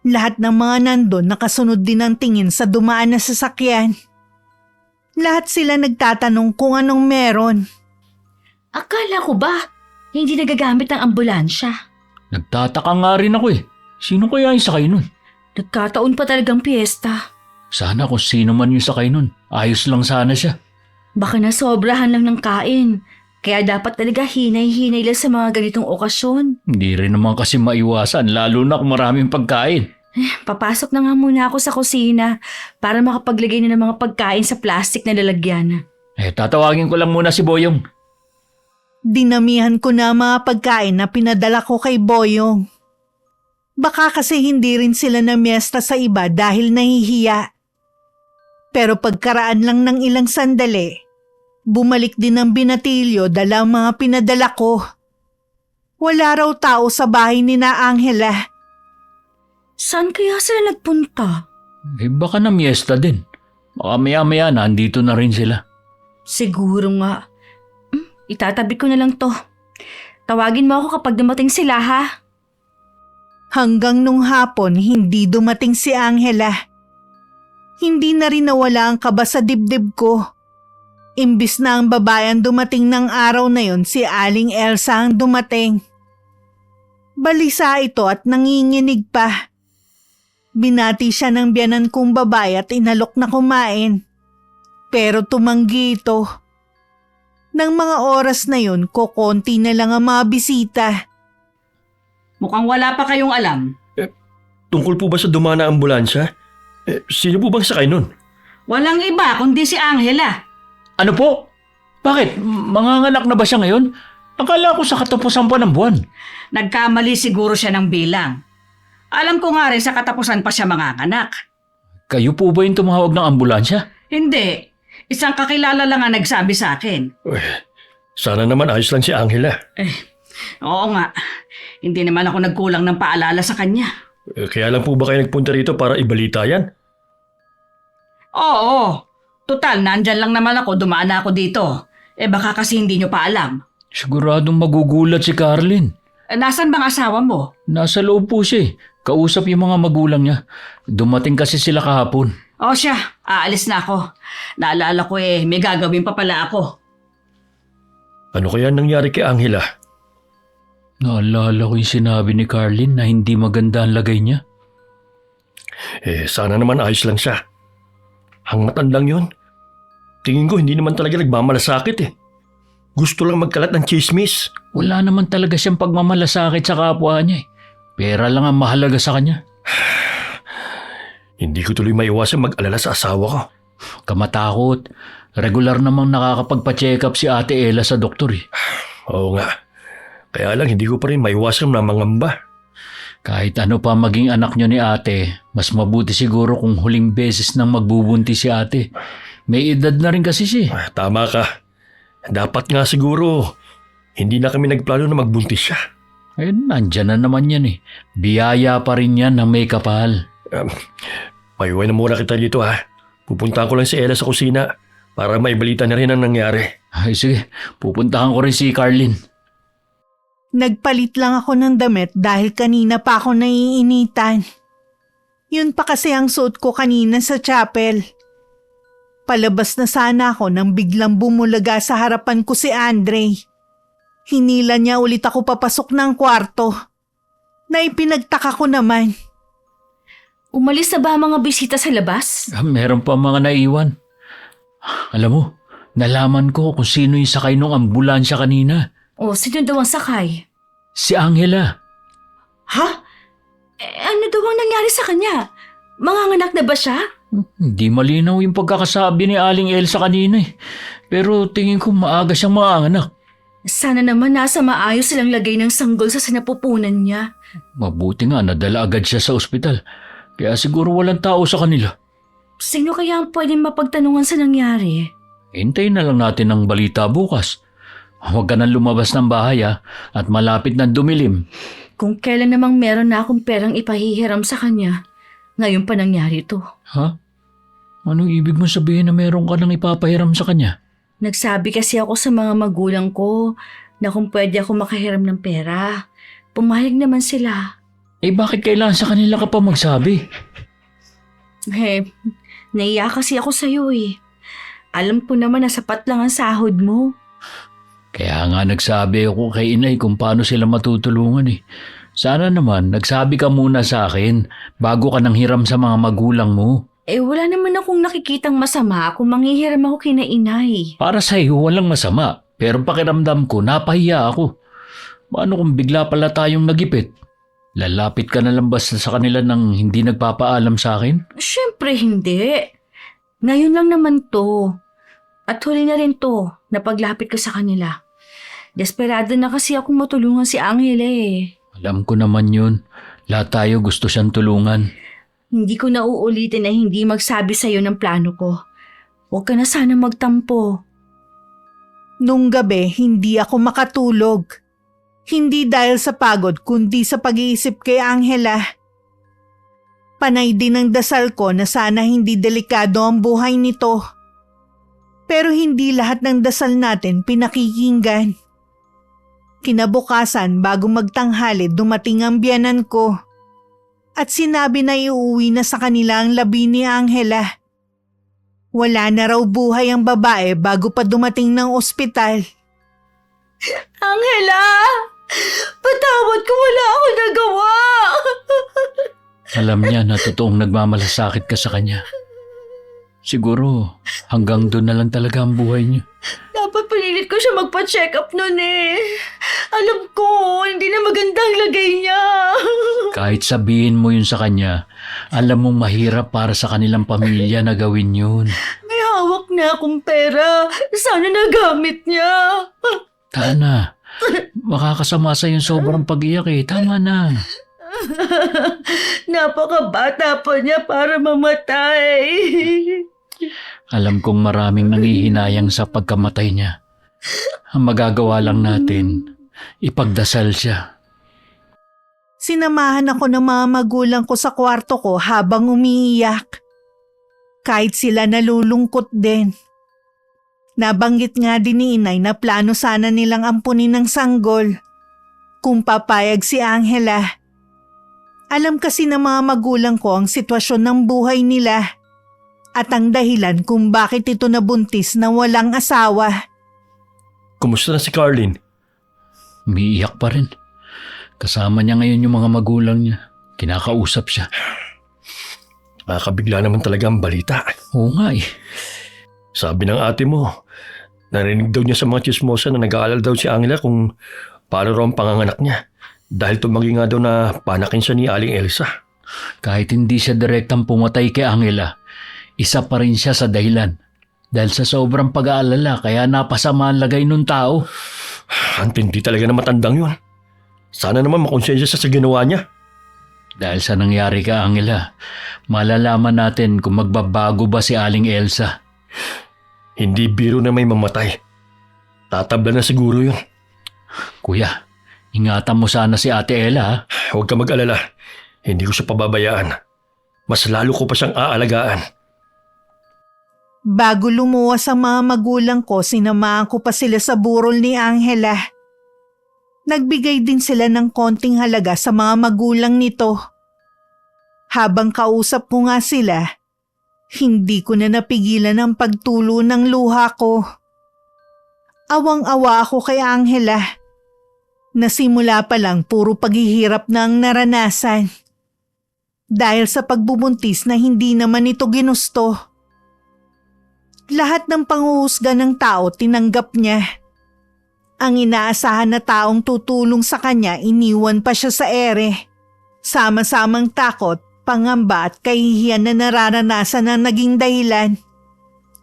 Lahat ng mga nandun nakasunod din ang tingin sa dumaan na sasakyan. Lahat sila nagtatanong kung anong meron. Akala ko ba hindi nagagamit ang ambulansya? Nagtataka nga rin ako eh. Sino kaya yung sakay nun? Nagkataon pa talagang piyesta. Sana kung sino man yung sakay nun. Ayos lang sana siya. Baka nasobrahan lang ng kain. Kaya dapat talaga hinay-hinay lang sa mga ganitong okasyon. Hindi rin naman kasi maiwasan, lalo na kung maraming pagkain. Papasok na nga muna ako sa kusina para makapaglagay na ng mga pagkain sa plastic na lalagyan. Tatawagin ko lang muna si Boyong. Dinamihan ko na ang mga pagkain na pinadala ko kay Boyong. Baka kasi hindi rin sila namiesta sa iba dahil nahihiya. Pero pagkaraan lang ng ilang sandali, bumalik din ang binatilyo dala ang mga pinadala ko. Wala raw tao sa bahay ni na Angela. Saan kaya sila nagpunta? Baka namiesta din. Baka maya-maya na, andito na rin sila. Siguro nga. Itatabi ko na lang to. Tawagin mo ako kapag dumating sila ha. Hanggang nung hapon, hindi dumating si Angela. Hindi na rin nawala ang kaba sa dibdib ko. Imbis na ang babae ang dumating ng araw na yon, si Aling Elsa ang dumating. Balisa ito at nanginginig pa. Binati siya ng biyanan kong babae at inalok na kumain. Pero tumanggi ito. Nang mga oras na yun, kokonti na lang ang mga bisita. Mukhang wala pa kayong alam. Tungkol po ba sa dumana ambulansya? Sino po bang sakay nun? Walang iba kundi si Angela. Ano po? Bakit? Manganganak na ba siya ngayon? Akala ko sa katapusan pa ng buwan. Nagkamali siguro siya ng bilang. Alam ko nga rin sa katapusan pa siya manganganak. Kayo po ba yung tumawag ng ambulansya? Hindi. Isang kakilala lang ang nagsabi sa akin. Sana naman ayos lang si Angela. Oo nga. Hindi naman ako nagkulang ng paalala sa kanya. Kaya lang po ba kayo nagpunta rito para ibalita yan? Oo. Total, nandyan lang naman ako. Dumaan na ako dito. Baka kasi hindi nyo pa alam. Siguradong magugulat si Carlin. Nasaan bang asawa mo? Nasa loob po siya eh. Kausap yung mga magulang niya. Dumating kasi sila kahapon. O siya, aalis na ako. Naalala ko may gagawin pa pala ako. Ano kaya nangyari kay Angela? Naalala ko yung sinabi ni Carlin na hindi maganda ang lagay niya. Sana naman ayos lang siya. Hangatan lang yun. Tingin ko hindi naman talaga nagmamalasakit eh. Gusto lang magkalat ng chismis. Wala naman talaga siyang pagmamalasakit sa kapwa niya eh. Pera lang ang mahalaga sa kanya. Hindi ko tuloy maiwasan mag-alala sa asawa ko. Kamatakot. Regular namang nakakapagpa-check up si Ate Ella sa doktor eh. Oo nga. Kaya lang hindi ko pa rin maiwasan na mangamba. Kahit ano pa maging anak niyo ni ate, mas mabuti siguro kung huling beses nang magbubuntis si ate. May edad na rin kasi siya. Tama ka. Dapat nga siguro, hindi na kami nagplano na magbuntis siya. Nandyan na naman yan eh. Biyaya pa rin yan ng may kapal. Paiwan na muna kita dito ha. Pupuntahan ko lang si Ella sa kusina para maibalita na rin ang nangyari. Ay sige, pupuntahan ko rin si Carlin. Nagpalit lang ako ng damit dahil kanina pa ako naiinitan. Yun pa kasi ang suot ko kanina sa chapel. Palabas na sana ako nang biglang bumulaga sa harapan ko si Andre. Hinila niya ulit ako papasok ng kwarto. Naipinagtaka ko naman. Umalis na ba ang mga bisita sa labas? Meron pa mga naiwan. Alam mo, nalaman ko kung sino yung sakay ng ambulansya kanina. O, sino daw ang sakay? Si Angela. Ha? Ano daw ang nangyari sa kanya? Manganganak na ba siya? Hindi malinaw yung pagkakasabi ni Aling Elsa kanina eh. Pero tingin ko maaga siyang manganganak. Sana naman nasa maayos silang lagay ng sanggol sa sinapupunan niya. Mabuti nga nadala agad siya sa ospital. Kaya siguro walang tao sa kanila. Sino kaya ang pwedeng mapagtanungan sa nangyari? Hintayin na lang natin ang balita bukas. Huwag ka nang lumabas ng bahay at malapit na dumilim. Kung kailan namang meron na akong perang ipahihiram sa kanya, ngayon pa nangyari ito. Ha? Anong ibig mo sabihin na meron ka nang ipapahiram sa kanya? Nagsabi kasi ako sa mga magulang ko na kung pwede ako makahiram ng pera. Pumayag naman sila. Bakit kailangan sa kanila ka pa magsabi? Naiya kasi ako sa'yo eh. Alam ko naman na sapat lang ang sahod mo. Kaya nga nagsabi ako kay inay kung paano sila matutulungan eh. Sana naman nagsabi ka muna sa akin bago ka nang hiram sa mga magulang mo. Wala naman akong nakikitang masama kung manghihiram ako kina inay. Para sa iyo walang masama, pero pakiramdam ko napahiya ako. Paano kung bigla pala tayong nagipit? Lalapit ka na lang basta sa kanila nang hindi nagpapaalam sa akin? Siyempre hindi. Ngayon lang naman to. At huli na rin to na paglapit ko sa kanila. Desperado na kasi akong matulungan si Angela eh. Alam ko naman yun. Lahat tayo gusto siyang tulungan. Hindi ko na uulitin na hindi magsabi sa'yo ng plano ko. Huwag ka na sana magtampo. Nung gabi, hindi ako makatulog. Hindi dahil sa pagod, kundi sa pag-iisip kay Angela. Panay din ang dasal ko na sana hindi delikado ang buhay nito. Pero hindi lahat ng dasal natin pinakikinggan. Kinabukasan bago magtanghali dumating ang biyanan ko. At sinabi na iuwi na sa kanila ang labi ni Angela. Wala na raw buhay ang babae bago pa dumating ng ospital. Angela! Patawad ko, wala ako nagawa! Alam niya na totoong nagmamalasakit ka sa kanya. Siguro hanggang doon na lang talaga ang buhay niyo. Dapat pinilit ko siya magpa-check up nun eh. Alam ko, hindi na maganda ang lagay niya. Kahit sabihin mo yun sa kanya, alam mong mahirap para sa kanilang pamilya na gawin yun. May hawak na akong pera. Sana nagamit niya. Tana, makakasama sa yung sobrang pag-iyak eh. Tama na. Napakabata pa niya para mamatay. Alam kong maraming nangihinayang sa pagkamatay niya. Ang magagawa lang natin, ipagdasal siya. Sinamahan ako ng mga magulang ko sa kwarto ko habang umiiyak. Kahit sila nalulungkot din. Nabanggit nga din ni inay na plano sana nilang ampunin ng sanggol kung papayag si Angela. Alam kasi ng mga magulang ko ang sitwasyon ng buhay nila at ang dahilan kung bakit ito nabuntis na walang asawa. Kumusta na si Carlin? Umiiyak pa rin. Kasama niya ngayon yung mga magulang niya. Kinakausap siya. Nakakabigla naman talaga ang balita. Oo nga eh. Sabi ng ate mo, narinig daw niya sa mga chismosa na nag-aalala daw si Angela kung paano raw ang panganganak niya. Dahil tumagi nga daw na panakin siya ni Aling Elsa. Kahit hindi siya direktang pumatay kay Angela, isa pa rin siya sa dahilan. Dahil sa sobrang pag-aalala, kaya napasama ang lagay nung tao. Antindi talaga na matandang yun. Sana naman makonsensya siya sa ginawa niya. Dahil sa nangyari kay Angela, malalaman natin kung magbabago ba si Aling Elsa. Hindi biro na may mamatay. Tatabla na siguro yun. Kuya, ingatan mo sana si Ate Ella ha? Huwag ka mag-alala. Hindi ko siya pababayaan. Mas lalo ko pa siyang aalagaan. Bago lumuwas ang mga magulang ko, sinamahan ko pa sila sa burol ni Angela. Nagbigay din sila ng konting halaga sa mga magulang nito. Habang kausap ko nga sila, hindi ko na napigilan ang pagtulo ng luha ko. Awang-awa ako kay Angela. Nasimula pa lang puro paghihirap na ang naranasan. Dahil sa pagbubuntis na hindi naman ito ginusto. Lahat ng panghuhusga ng tao tinanggap niya. Ang inaasahan na taong tutulong sa kanya iniwan pa siya sa ere. Sama-samang takot, pangamba at kahihiyan na nararanasan ang naging dahilan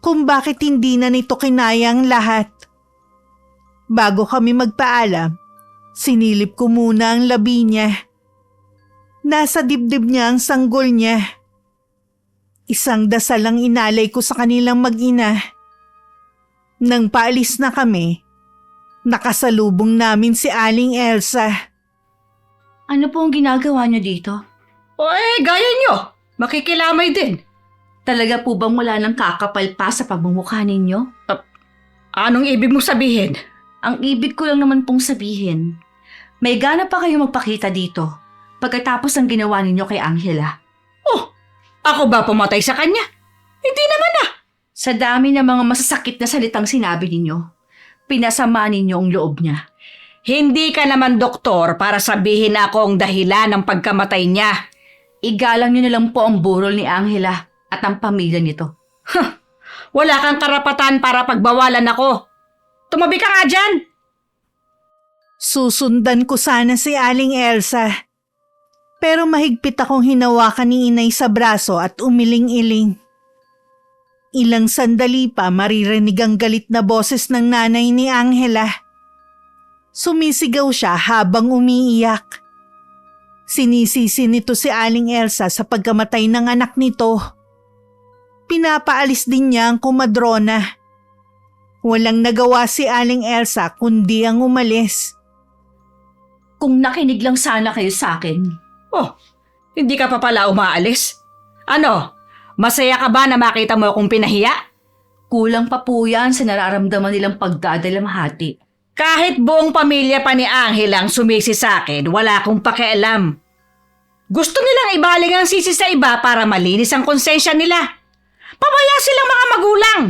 kung bakit hindi na nito kinaya ang lahat. Bago kami magpaalam, sinilip ko muna ang labi niya. Nasa dibdib niya ang sanggol niya. Isang dasal ang inalay ko sa kanilang mag-ina. Nang paalis na kami, nakasalubong namin si Aling Elsa. Ano po ang ginagawa niyo dito? O gaya nyo. Makikilamay din. Talaga po bang wala nang kakapal pa sa pagmumukha ninyo? Anong ibig mong sabihin? Ang ibig ko lang naman pong sabihin, may gana pa kayo magpakita dito pagkatapos ng ginawa ninyo kay Angela. Oh, ako ba pumatay sa kanya? Hindi naman ah. Sa dami ng mga masasakit na salitang sinabi ninyo, pinasama ninyo ang loob niya. Hindi ka naman doktor para sabihin na ako ang dahilan ng pagkamatay niya. Igalang niyo na lang po ang burol ni Angela at ang pamilya nito. Wala kang karapatan para pagbawalan ako. Tumabi ka nga dyan. Susundan ko sana si Aling Elsa. Pero mahigpit akong hinawakan ni inay sa braso at umiling-iling. Ilang sandali pa maririnig ang galit na boses ng nanay ni Angela. Sumisigaw siya habang umiiyak. Sinisisi nito si Aling Elsa sa pagkamatay ng anak nito. Pinapaalis din niya ang kumadrona. Walang nagawa si Aling Elsa kundi ang umalis. Kung nakinig lang sana kayo sa akin. Oh, hindi ka pa pala umaalis? Ano, masaya ka ba na makita mo akong pinahiya? Kulang pa po yan sa nararamdaman nilang pagdadalamhati. Kahit buong pamilya pa ni Angel ang sumisi sa akin, wala akong pakialam. Gusto nilang ibaling ang sisi sa iba para malinis ang konsensya nila. Pabaya silang mga magulang.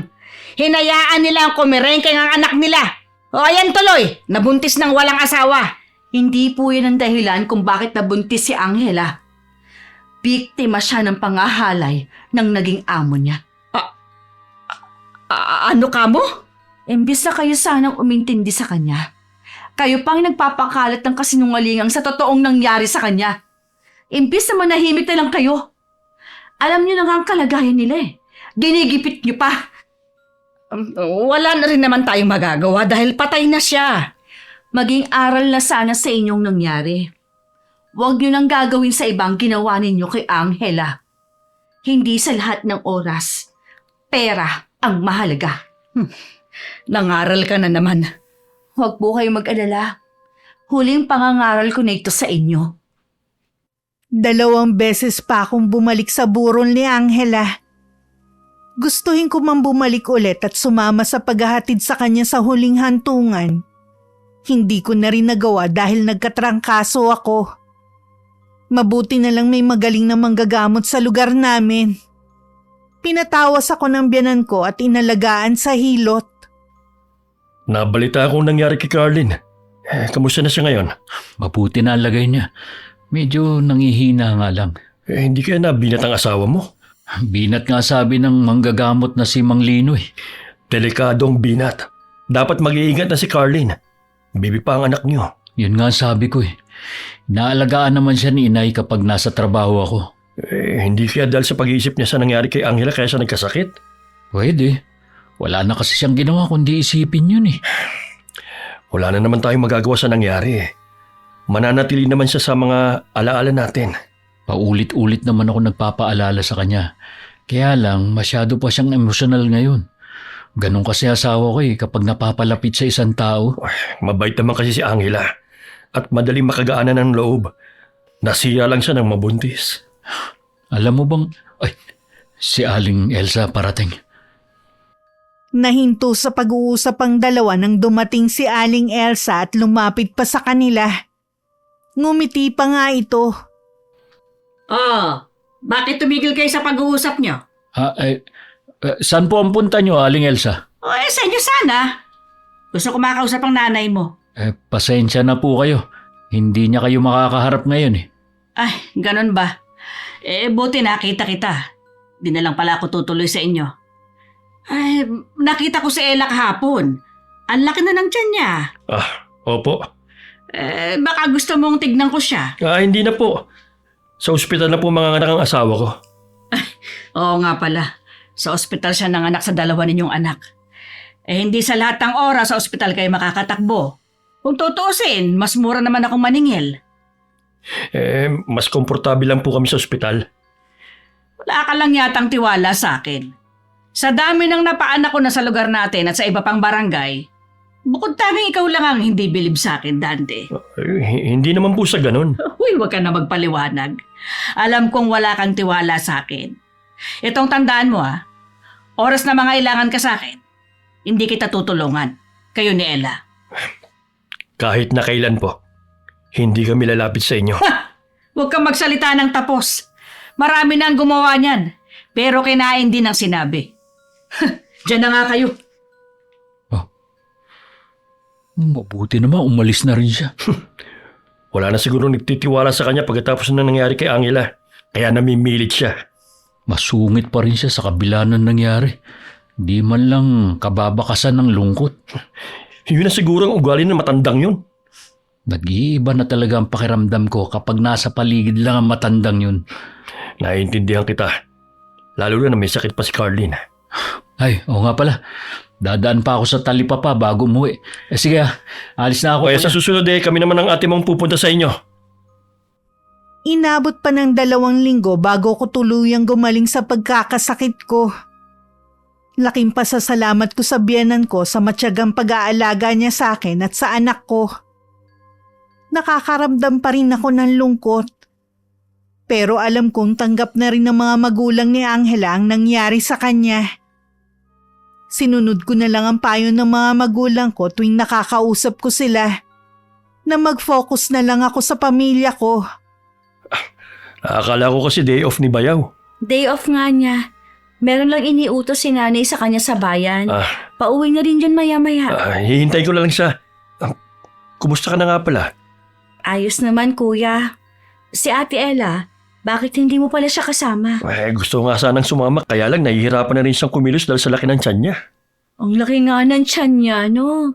Hinayaan nila ang kumirengkeng ang anak nila. O ayan tuloy, nabuntis ng walang asawa. Hindi po yan ang dahilan kung bakit nabuntis si Angela. Biktima siya ng pangahalay ng naging amo niya. Ano ka mo? Imbis na kayo sanang umintindi sa kanya, kayo pang nagpapakalat ng kasinungalingang sa totoong nangyari sa kanya. Imbis na manahimik na lang kayo. Alam niyo na nga ang kalagayan nila eh. Ginigipit niyo pa. Wala na rin naman tayong magagawa dahil patay na siya. Maging aral na sana sa inyong nangyari. Huwag niyo nang gagawin sa ibang ginawa ninyo kay Angela. Hindi sa lahat ng oras, pera ang mahalaga. Nangaral ka na naman. Huwag po kayong mag-alala. Huling pangangaral ko na ito sa inyo. 2 beses pa akong bumalik sa burol ni Angela. Gustuhin ko mang bumalik ulit at sumama sa paghahatid sa kanya sa huling hantungan. Hindi ko na rin nagawa dahil nagkatrangkaso ako. Mabuti na lang may magaling na manggagamot sa lugar namin. Pinatawas ako ng biyanan ko at inalagaan sa hilot. Nabalita akong nangyari kay Carlin. Kamusta na siya ngayon? Mabuti na ang lagay niya. Medyo nangihina nga lang. Hindi kaya nabinat ang asawa mo? Binat nga sabi ng manggagamot na si Mang Lino eh. Delikadong binat. Dapat mag-iingat na si Carlin. Bibi pa ang anak niyo. Yun nga sabi ko eh. Naalagaan naman siya ni inay kapag nasa trabaho ako. Hindi kaya dahil sa pag-iisip niya sa nangyari kay Angela kaya siya nagkasakit? Pwede. Wala na kasi siyang ginawa kundi isipin yun eh. Wala na naman tayong magagawa sa nangyari. Mananatili naman siya sa mga alaala natin. Paulit-ulit naman ako nagpapaalala sa kanya. Kaya lang masyado pa siyang emosyonal ngayon. Ganon kasi asawa ko eh kapag napapalapit sa isang tao. Mabait naman kasi si Angela. At madaling makagaanan ng loob. Nasiya lang siya ng mabuntis. Alam mo bang... Ay, si Aling Elsa parating. Nahinto sa pag-uusap ang dalawa nang dumating si Aling Elsa at lumapit pa sa kanila. Ngumiti pa nga ito. Bakit tumigil kayo sa pag-uusap nyo? Saan po ang punta niyo, Aling Elsa? Sa inyo sana. Gusto ko makausap ang nanay mo. Pasensya na po kayo. Hindi niya kayo makakaharap ngayon eh. Ay, ganun ba? Buti nakita kita. Di na lang pala ako tutuloy sa inyo. Ay, nakita ko si Ella kahapon. Ang laki na ng tiyan niya. Opo. Baka gusto mong tignan ko siya. Hindi na po. Sa ospital na po mga anak ang asawa ko. Oo nga pala. Sa ospital siya nanganak sa 2 ninyong anak. Hindi sa lahat ng oras sa ospital kayo makakatakbo. Kung tutuusin, mas mura naman akong maningil. Mas komportable lang po kami sa ospital. Wala ka lang yatang tiwala sa akin. Sa dami ng napaanak ko na sa lugar natin at sa iba pang barangay, bukod tanging ikaw lang ang hindi bilib sa akin, Dante. Hindi naman po sa ganun. Uy, huwag ka na magpaliwanag. Alam kong wala kang tiwala sa akin. Itong tandaan mo oras na mga ilangan ka sa akin, hindi kita tutulungan. Kayo ni Ella. Kahit na kailan po, hindi kami lalapit sa inyo. Huwag kang magsalita ng tapos. Marami na ang gumawa niyan, pero kinain din ang sinabi. Diyan na nga kayo. Mabuti naman, umalis na rin siya. Wala na siguro nagtitiwala sa kanya pagkatapos na nangyari kay Angela. Kaya namimilit siya. Masungit pa rin siya sa kabila ng nangyari. Di man lang kababakasan ng lungkot. Yun na siguro ang ugali ng matandang yun. Nag-iiba na talaga ang pakiramdam ko kapag nasa paligid lang ang matandang yun. Naiintindihan kita. Lalo na may sakit pa si Carlin. Ay, oo nga pala. Dadaan pa ako sa talipapa bago umuwi. Sige, alis na ako. Sa susunod kami naman ang ate mong pupunta sa inyo. Inabot pa ng 2 linggo bago ko tuluyang gumaling sa pagkakasakit ko. Laking pasasalamat ko sa biyenan ko sa matyagang pag-aalaga niya sa akin at sa anak ko. Nakakaramdam pa rin ako ng lungkot. Pero alam kong tanggap na rin ng mga magulang ni Angela ang nangyari sa kanya. Sinunod ko na lang ang payo ng mga magulang ko tuwing nakakausap ko sila. Na mag-focus na lang ako sa pamilya ko. Akala ko kasi day off ni Bayaw. Day off nga niya. Meron lang iniutos si nanay sa kanya sa bayan. Pauwi na rin dyan maya-maya. Hihintay ko na lang siya. Kumusta ka na nga pala? Ayos naman, kuya. Si Ate Ella, bakit hindi mo pala siya kasama? Gusto nga sanang sumama, kaya lang nahihirapan na rin siyang kumilos dahil sa laki ng tiyan niya. Ang laki nga ng tiyan niya, no?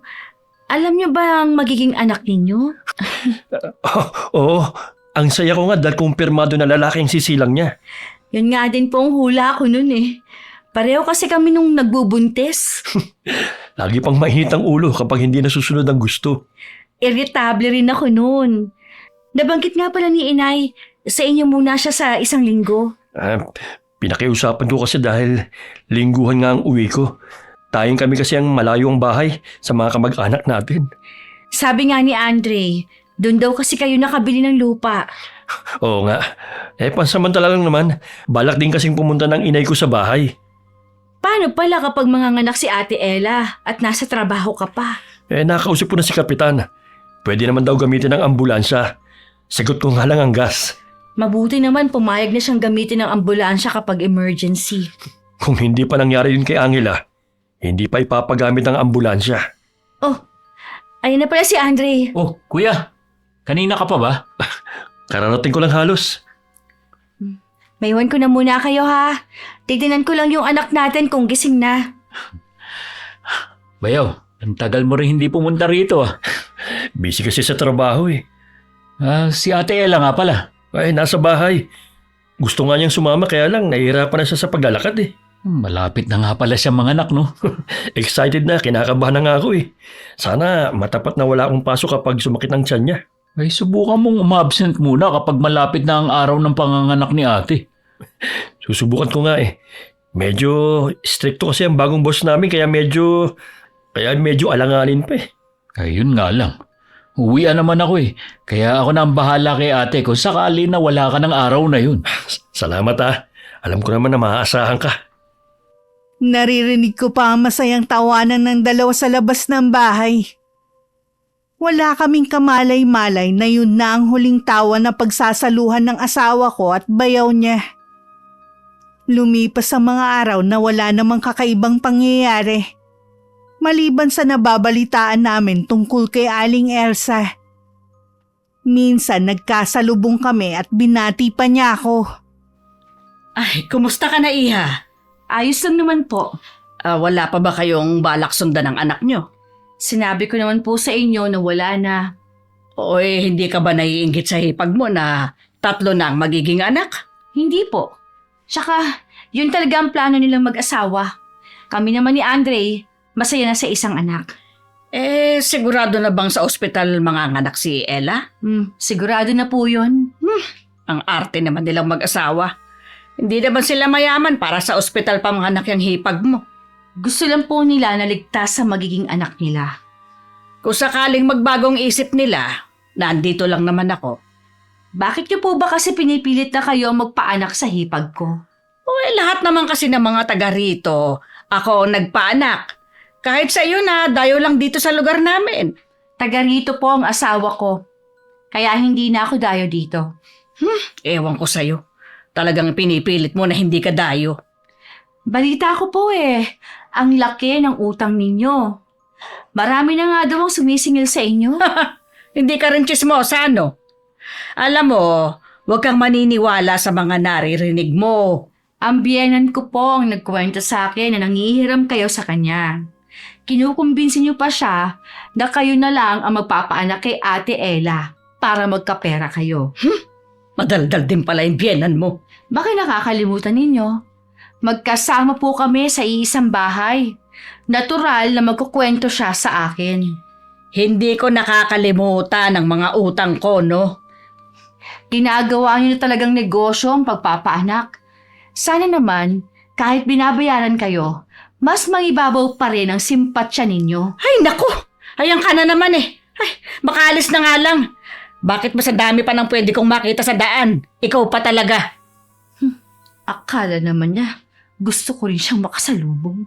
Alam niyo ba ang magiging anak ninyo? Oo, ang saya ko nga dahil kumpirmado na lalaki ang sisilang niya. Yun nga din po ang hula ko nun eh. Pareho kasi kami nung nagbubuntis. Lagi pang mainit ang ulo kapag hindi nasusunod ang gusto. Irritable rin ako nun. Nabanggit nga pala ni Inay, sa inyo muna siya sa 1 linggo. Pinakiusapan ko kasi dahil lingguhan nga ang uwi ko. Tayong kami kasi ang malayo ang bahay sa mga kamag-anak natin. Sabi nga ni Andre, doon daw kasi kayo nakabili ng lupa. Oo nga. Pansamantala lang naman, balak din kasing pumunta ng inay ko sa bahay. Paano pala kapag manganganak si Ate Ella at nasa trabaho ka pa? Nakausap ko na si Kapitan. Pwede naman daw gamitin ng ambulansya. Sagot ko nga lang ang gas. Mabuti naman pumayag na siyang gamitin ng ambulansya kapag emergency. Kung hindi pa nangyari yun kay Angela, hindi pa ipapagamit ang ambulansya. Oh, ayun na pala si Andre. Oh, kuya, kanina ka pa ba? Kararating ko lang halos. Maiwan ko na muna kayo ha. Titignan ko lang yung anak natin kung gising na. Bayaw, ang tagal mo rin hindi pumunta rito ah. Busy kasi sa trabaho eh. Si Ate Ella nga pala. Nasa bahay. Gusto nga niyang sumama kaya lang nahihirapan na siya sa paglalakad eh. Malapit na nga pala siya mga anak, no? Excited na, kinakabahan na nga ako eh. Sana matapat na wala akong pasok kapag sumakit ang tiyan niya. Ay, subukan mong umabsent muna kapag malapit na ang araw ng panganganak ni ate. Susubukan ko nga eh. Medyo stricto kasi ang bagong boss namin kaya medyo alanganin pa eh. Ayun nga lang. Uwian naman ako eh. Kaya ako na ang bahala kay ate kung sakali na wala ka ng araw na yun. Salamat ah. Alam ko naman na maaasahan ka. Naririnig ko pa ang masayang tawanan ng dalawa sa labas ng bahay. Wala kaming kamalay-malay na yun na ang huling tawa na pagsasaluhan ng asawa ko at bayaw niya. Lumipas ang mga araw na wala namang kakaibang pangyayari. Maliban sa nababalitaan namin tungkol kay Aling Elsa. Minsan nagkasalubong kami at binati pa niya ako. Ay, kumusta ka na, Iha? Ayos lang naman po. Wala pa ba kayong balak sundan ng anak nyo? Sinabi ko naman po sa inyo na wala na. O hindi ka ba naiinggit sa hipag mo na 3 na ang magiging anak? Hindi po. Tsaka, yun talaga ang plano nilang mag-asawa. Kami naman ni Andre, masaya na sa 1 anak. Sigurado na bang sa ospital manganganak si Ella? Sigurado na po yun. Ang arte naman nilang mag-asawa. Hindi naman sila mayaman para sa ospital pa manganak yung hipag mo. Gusto lang po nila na ligtas sa magiging anak nila. Kung sakaling magbagong isip nila, nandito lang naman ako. Bakit niyo po ba kasi pinipilit na kayo magpaanak sa hipag ko? Lahat naman kasi ng mga taga rito, ako ang nagpaanak. Kahit sa iyo na, dayo lang dito sa lugar namin. Taga rito po ang asawa ko. Kaya hindi na ako dayo dito. Ewan ko sa'yo. Talagang pinipilit mo na hindi ka dayo. Balita ko po ang laki ng utang ninyo. Marami na nga daw ang sumisingil sa inyo. Hindi ka rin chismosa, no? Alam mo, huwag kang maniniwala sa mga naririnig mo. Ang biyenan ko po ang nagkwento sa akin na nangihiram kayo sa kanya. Kinukumbinsin niyo pa siya na kayo na lang ang magpapaanak kay Ate Ella para magkapera kayo. Madaldal din pala yung biyenan mo. Bakit nakakalimutan ninyo? Magkasama po kami sa iisang bahay. Natural na magkukwento siya sa akin. Hindi ko nakakalimutan ang mga utang ko, no? Ginagawa niyo na talagang negosyo ang pagpapaanak. Sana naman, kahit binabayaran kayo, mas mangibabaw pa rin ang simpatsya ninyo. Ay, naku! Ayan ka na naman eh. Ay, makaalis na nga lang. Bakit ba sa dami pa ng pwede kong makita sa daan? Ikaw pa talaga. Akala naman niya, gusto ko rin siyang makasalubong.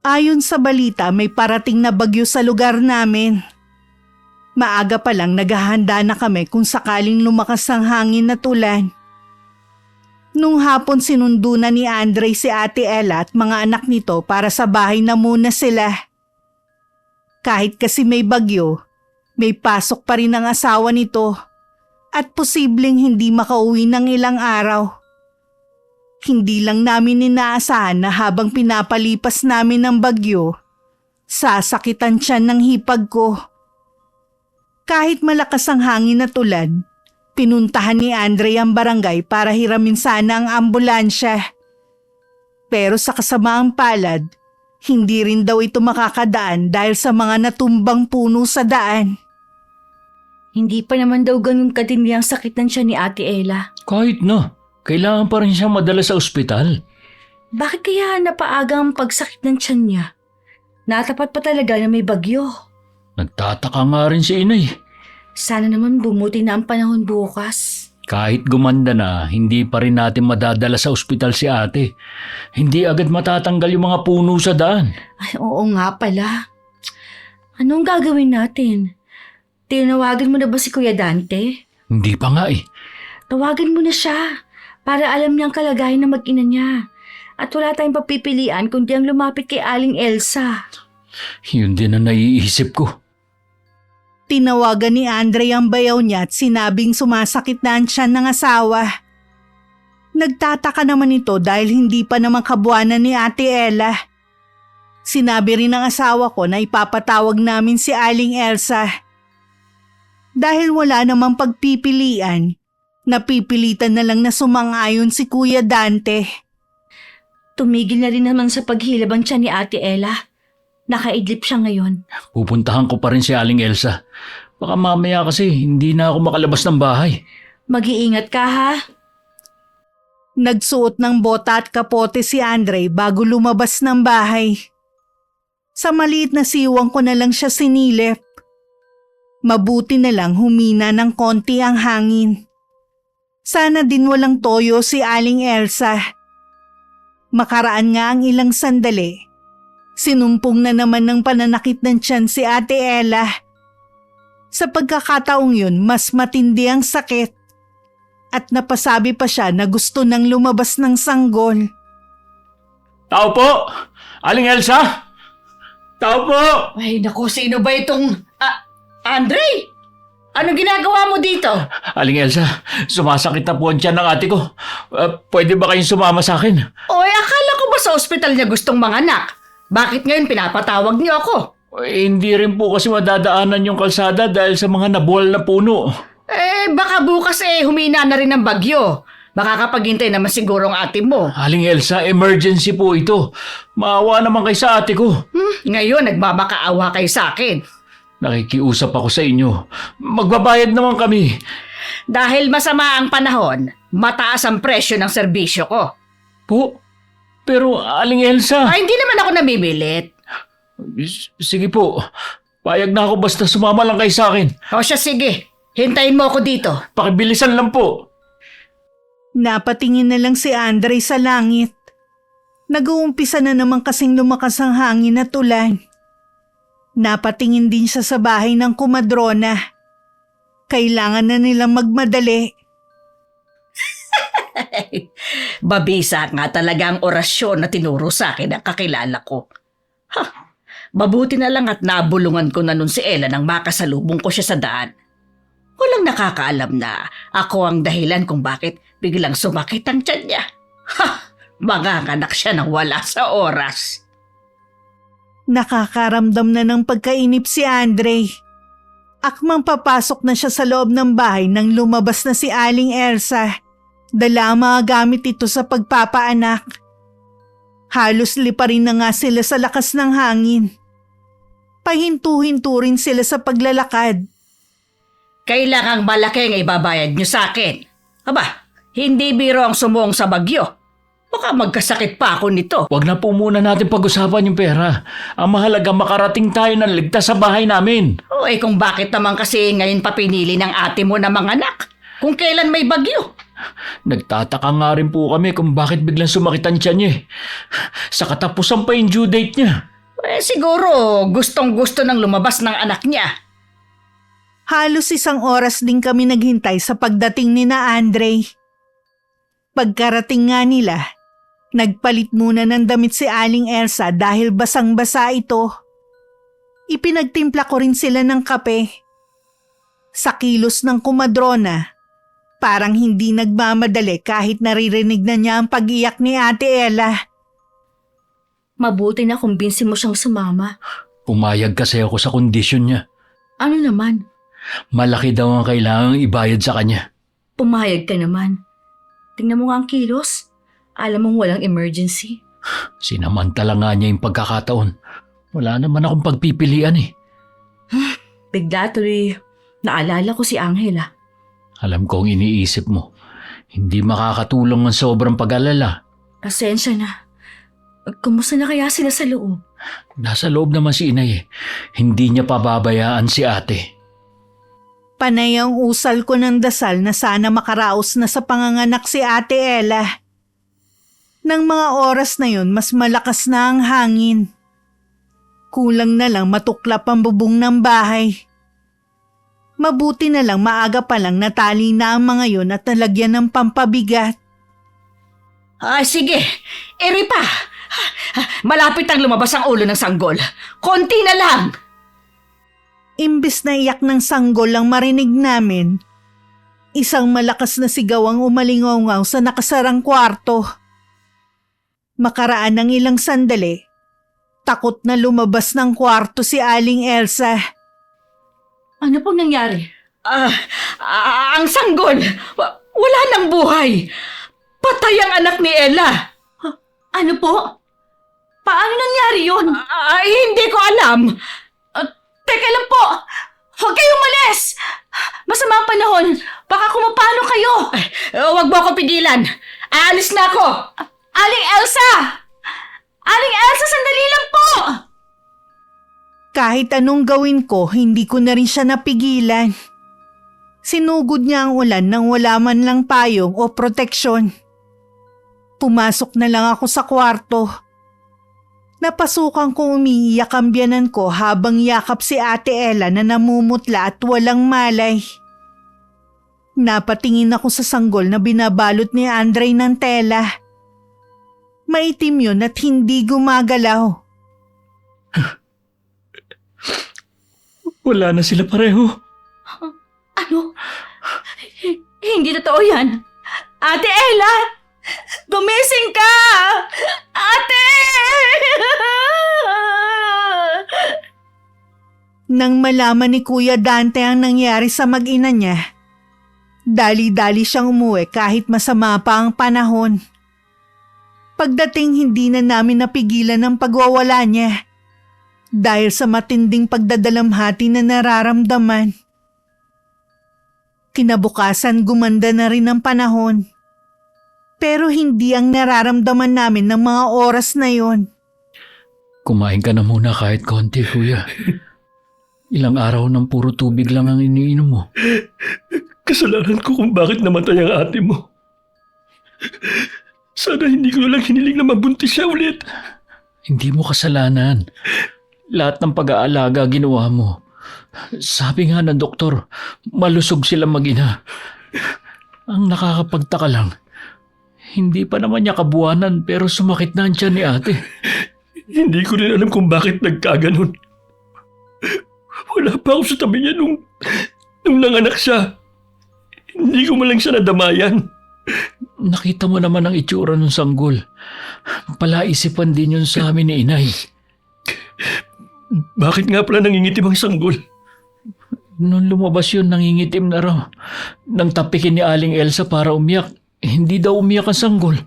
Ayon sa balita, may parating na bagyo sa lugar namin. Maaga pa lang naghahanda na kami kung sakaling lumakas ang hangin at ulan. Nung hapon sinundo na ni Andre si Ate Ella at mga anak nito para sa bahay na muna sila. Kahit kasi may bagyo, may pasok pa rin ang asawa nito at posibleng hindi makauwi ng ilang araw. Hindi lang namin inaasahan na habang pinapalipas namin ng bagyo, sasakitan siya ng hipag ko. Kahit malakas ang hangin at ulan, pinuntahan ni Andre ang barangay para hiramin sana ang ambulansya. Pero sa kasamaang palad, hindi rin daw ito makakadaan dahil sa mga natumbang puno sa daan. Hindi pa naman daw ganun katindi ang sakit ng tiyan ni Ate Ella. Kahit na, kailangan pa rin siyang madala sa ospital. Bakit kaya napaaga ang pagsakit ng tiyan niya? Natapat pa talaga na may bagyo. Nagtataka nga rin si inay. Sana naman bumuti na ang panahon bukas. Kahit gumanda na, hindi pa rin natin madadala sa ospital si ate. Hindi agad matatanggal yung mga puno sa daan. Ay, oo nga pala. Anong gagawin natin? Tinawagan mo na ba si Kuya Dante? Hindi pa nga eh. Tawagan mo na siya para alam niya ang kalagayan ng mag-ina niya. At wala tayong papipilian kundi ang lumapit kay Aling Elsa. Yun din ang naiisip ko. Tinawagan ni Andre ang bayaw niya at sinabing sumasakit na ang tiyan ng asawa. Nagtataka naman ito dahil hindi pa naman kabuanan ni Ate Ella. Sinabi rin ng asawa ko na ipapatawag namin si Aling Elsa. Dahil wala namang pagpipilian, napipilitan na lang na sumang-ayon si Kuya Dante. Tumigil na rin naman sa paghilab ang tiyan ni Ate Ella. Nakaidlip siya ngayon. Pupuntahan ko pa rin si Aling Elsa. Baka mamaya kasi hindi na ako makalabas ng bahay. Mag-iingat ka ha. Nagsuot ng bota at kapote si Andre bago lumabas ng bahay. Sa maliit na siwang ko na lang siya sinilip. Mabuti na lang humina ng konti ang hangin. Sana din walang toyo si Aling Elsa. Makaraan nga ang ilang sandali. Sinumpong na naman ng pananakit ng tiyan si Ate Ella. Sa pagkakataong yun, mas matindi ang sakit. At napasabi pa siya na gusto nang lumabas ng sanggol. Tao po! Aling Elsa! Tao po! Ay, naku, sino ba itong... Andre? Ano ginagawa mo dito? Aling Elsa, sumasakit na po ang tiyan ng ate ko. Pwede ba kayong sumama sa akin? Oy, akala ko ba sa ospital niya gustong manganak? Bakit ngayon pinapatawag niyo ako? Hindi rin po kasi madadaanan yung kalsada dahil sa mga nabuwal na puno. Baka bukas humina na rin ang bagyo. Makakapaghintay naman siguro ang ate mo. Aling Elsa, emergency po ito. Maawa naman kay sa ate ko. Ngayon, nagmamakaawa kayo sa akin. Nakikiusap ako sa inyo. Magbabayad naman kami. Dahil masama ang panahon, mataas ang presyo ng serbisyo ko. Po? Pero Aling Elsa... Ay, hindi naman ako namimilit. Sige po. Payag na ako basta sumama lang kayo sa akin. O siya, sige. Hintayin mo ako dito. Pakibilisan lang po. Napatingin na lang si Andre sa langit. Nag-uumpisa na naman kasing lumakas ang hangin at ulan. Napatingin din siya sa bahay ng kumadrona. Kailangan na nilang magmadali. Babisa nga talaga ang orasyon na tinuro sa akin ang kakilala ko. Mabuti na lang at nabulungan ko na nun si Ella nang makasalubong ko siya sa daan. Walang nakakaalam na ako ang dahilan kung bakit biglang sumakit ang tiyan niya. Manganganak siya nang wala sa oras. Nakakaramdam na ng pagkainip si Andre. Akmang papasok na siya sa loob ng bahay nang lumabas na si Aling Elsa. Dala ang mga gamit ito sa pagpapaanak. Halos liparin na nga sila sa lakas ng hangin. Pahintu-hintu rin sila sa paglalakad. Kailangang malaki ang ibabayad niyo sa akin. Aba, hindi biro ang sumuong sa bagyo. Baka magkasakit pa ako nito. Huwag na po muna natin pag-usapan yung pera. Ang mahalaga makarating tayo ng ligtas sa bahay namin. Kung bakit naman kasi ngayon pa pinili ng ate mo na manganak? Kung kailan may bagyo? Nagtataka nga rin po kami kung bakit biglang sumakit ang tiyan niya. Sa katapusan pa yung due date niya. Siguro gustong-gusto ng lumabas ng anak niya. Halos 1 oras din kami naghintay sa pagdating ni na Andre. Pagkarating nga nila, nagpalit muna ng damit si Aling Elsa dahil basang-basa ito. Ipinagtimpla ko rin sila ng kape. Sa kilos ng kumadrona, Parang hindi nagmamadali kahit naririnig na niya ang pag-iyak ni Ate Ella. Mabuti na kumbinsi mo siyang sumama. Pumayag kasi ako sa kondisyon niya. Ano naman? Malaki daw ang kailangang ibayad sa kanya. Pumayag ka naman. Tingnan mo nga ang kilos. Alam mong walang emergency. Sinamantala nga niya yung pagkakataon. Wala naman akong pagpipilian eh. Bigla tuloy naalala ko si Angela. Alam ko ang iniisip mo. Hindi makakatulong ang sobrang pag-alala. Pasensya na. Kumusta na kaya sila sa loob? Nasa loob naman si inay eh. Hindi niya pababayaan si ate. Panay ang usal ko ng dasal na sana makaraos na sa panganganak si Ate Ella. Nang mga oras na yun, mas malakas na ang hangin. Kulang na lang matuklap ang bubong ng bahay. Mabuti na lang maaga pa lang natali na ang mga yun at nalagyan ng pampabigat. Sige, eri pa. Malapit ang lumabas ang ulo ng sanggol. Konti na lang. Imbis na iyak ng sanggol ang marinig namin, isang malakas na sigaw ang umalingaw sa nakasarang kwarto. Makaraan ng ilang sandali, takot na lumabas ng kwarto si Aling Elsa. Ano pong nangyari? Ang sanggol, wala nang buhay. Patay ang anak ni Ella. Ano po? Paano nangyari yun? Hindi ko alam. Teka lang po! Huwag kayong umalis! Masama ang panahon! Baka kumapano kayo! Huwag mo ako pigilan. Aalis na ako. Aling Elsa! Aling Elsa, sandali lang po! Kahit anong gawin ko, hindi ko na rin siya napigilan. Sinugod niya ang ulan nang wala man lang payong o proteksyon. Pumasok na lang ako sa kwarto. Napasukan ko umiiyak ang biyanan ko habang yakap si Ate Ella na namumutla at walang malay. Napatingin ako sa sanggol na binabalot ni Andre ng tela. Maitim yun at hindi gumagalaw. Wala na sila pareho. Ano? Hindi totoo yan! Ate Ella! Gumising ka! Ate! Nang malaman ni Kuya Dante ang nangyari sa mag-ina niya, dali-dali siyang umuwi kahit masama pa ang panahon. Pagdating hindi na namin napigilan ang pagwawala niya dahil sa matinding pagdadalamhati na nararamdaman. Kinabukasan gumanda na rin ang panahon. Pero hindi ang nararamdaman namin ng mga oras na yon. Kumain ka na muna kahit konti, kuya. Ilang araw ng puro tubig lang ang iniinom mo. Kasalanan ko kung bakit namatay ang ate mo. Sana hindi ko na lang hiniling na mabuntis siya ulit. Hindi mo kasalanan. Lahat ng pag-aalaga ginawa mo. Sabi nga ng doktor, malusog sila mag-ina. Ang nakakapagtaka lang, hindi pa naman niya kabuwanan pero sumakit na ang tiyan ni ate. Hindi ko rin alam kung bakit nagkaganon. Wala pa ako sa tabi niya nung nanganak siya. Hindi ko man lang siya nadamayan. Nakita mo naman ang itsura ng sanggol. Palaisipan din yun sa amin ni inay. Bakit nga pala nangingitim ang sanggol? Nung lumabas yun, nangingitim na raw. Nang tapikin ni Aling Elsa para umiyak, hindi daw umiyak ang sanggol.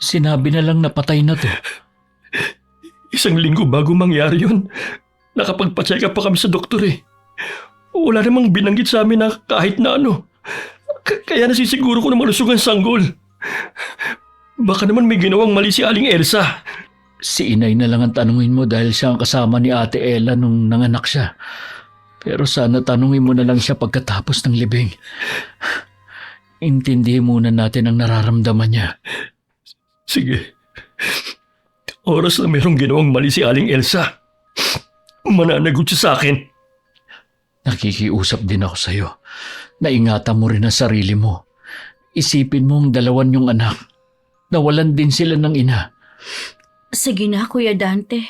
Sinabi na lang na patay na to. 1 linggo bago mangyari yun, nakapagpa-check up pa kami sa doktor eh. Wala namang binanggit sa amin na kahit na ano. Kaya nasisiguro ko na malusog ang sanggol. Baka naman may ginawang mali si Aling Elsa. Si inay na lang ang tanungin mo dahil siya ang kasama ni Ate Ella nung nanganak siya. Pero sana tanungin mo na lang siya pagkatapos ng libing. Intindihin muna natin ang nararamdaman niya. Sige. Oras na mayroong ginawang mali si Aling Elsa. Mananagot siya sa akin. Nakikiusap din ako sa'yo. Naingatan mo rin ang sarili mo. Isipin mo ang dalawan niyong anak. Nawalan din sila ng ina. Sige na, Kuya Dante.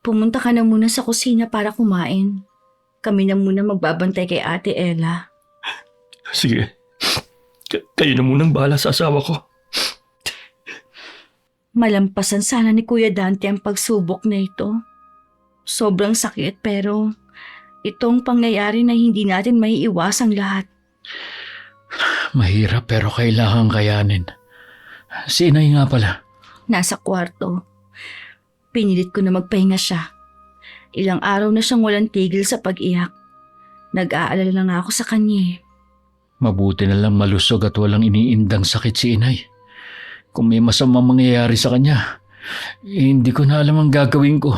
Pumunta ka na muna sa kusina para kumain. Kami na muna magbabantay kay Ate Ella. Sige. Kayo na munang bahala sa asawa ko. Malampasan sana ni Kuya Dante ang pagsubok na ito. Sobrang sakit pero itong pangyayari na hindi natin maiiwasang lahat. Mahirap pero kailangan kayanin. Si inay nga pala. Nasa kwarto. Pinilit ko na magpahinga siya. Ilang araw na siyang walang tigil sa pag-iyak. Nag-aalala lang ako sa kanya. Mabuti na lang malusog at walang iniindang sakit si inay. Kung may masamang mangyayari sa kanya, hindi ko na alam ang gagawin ko.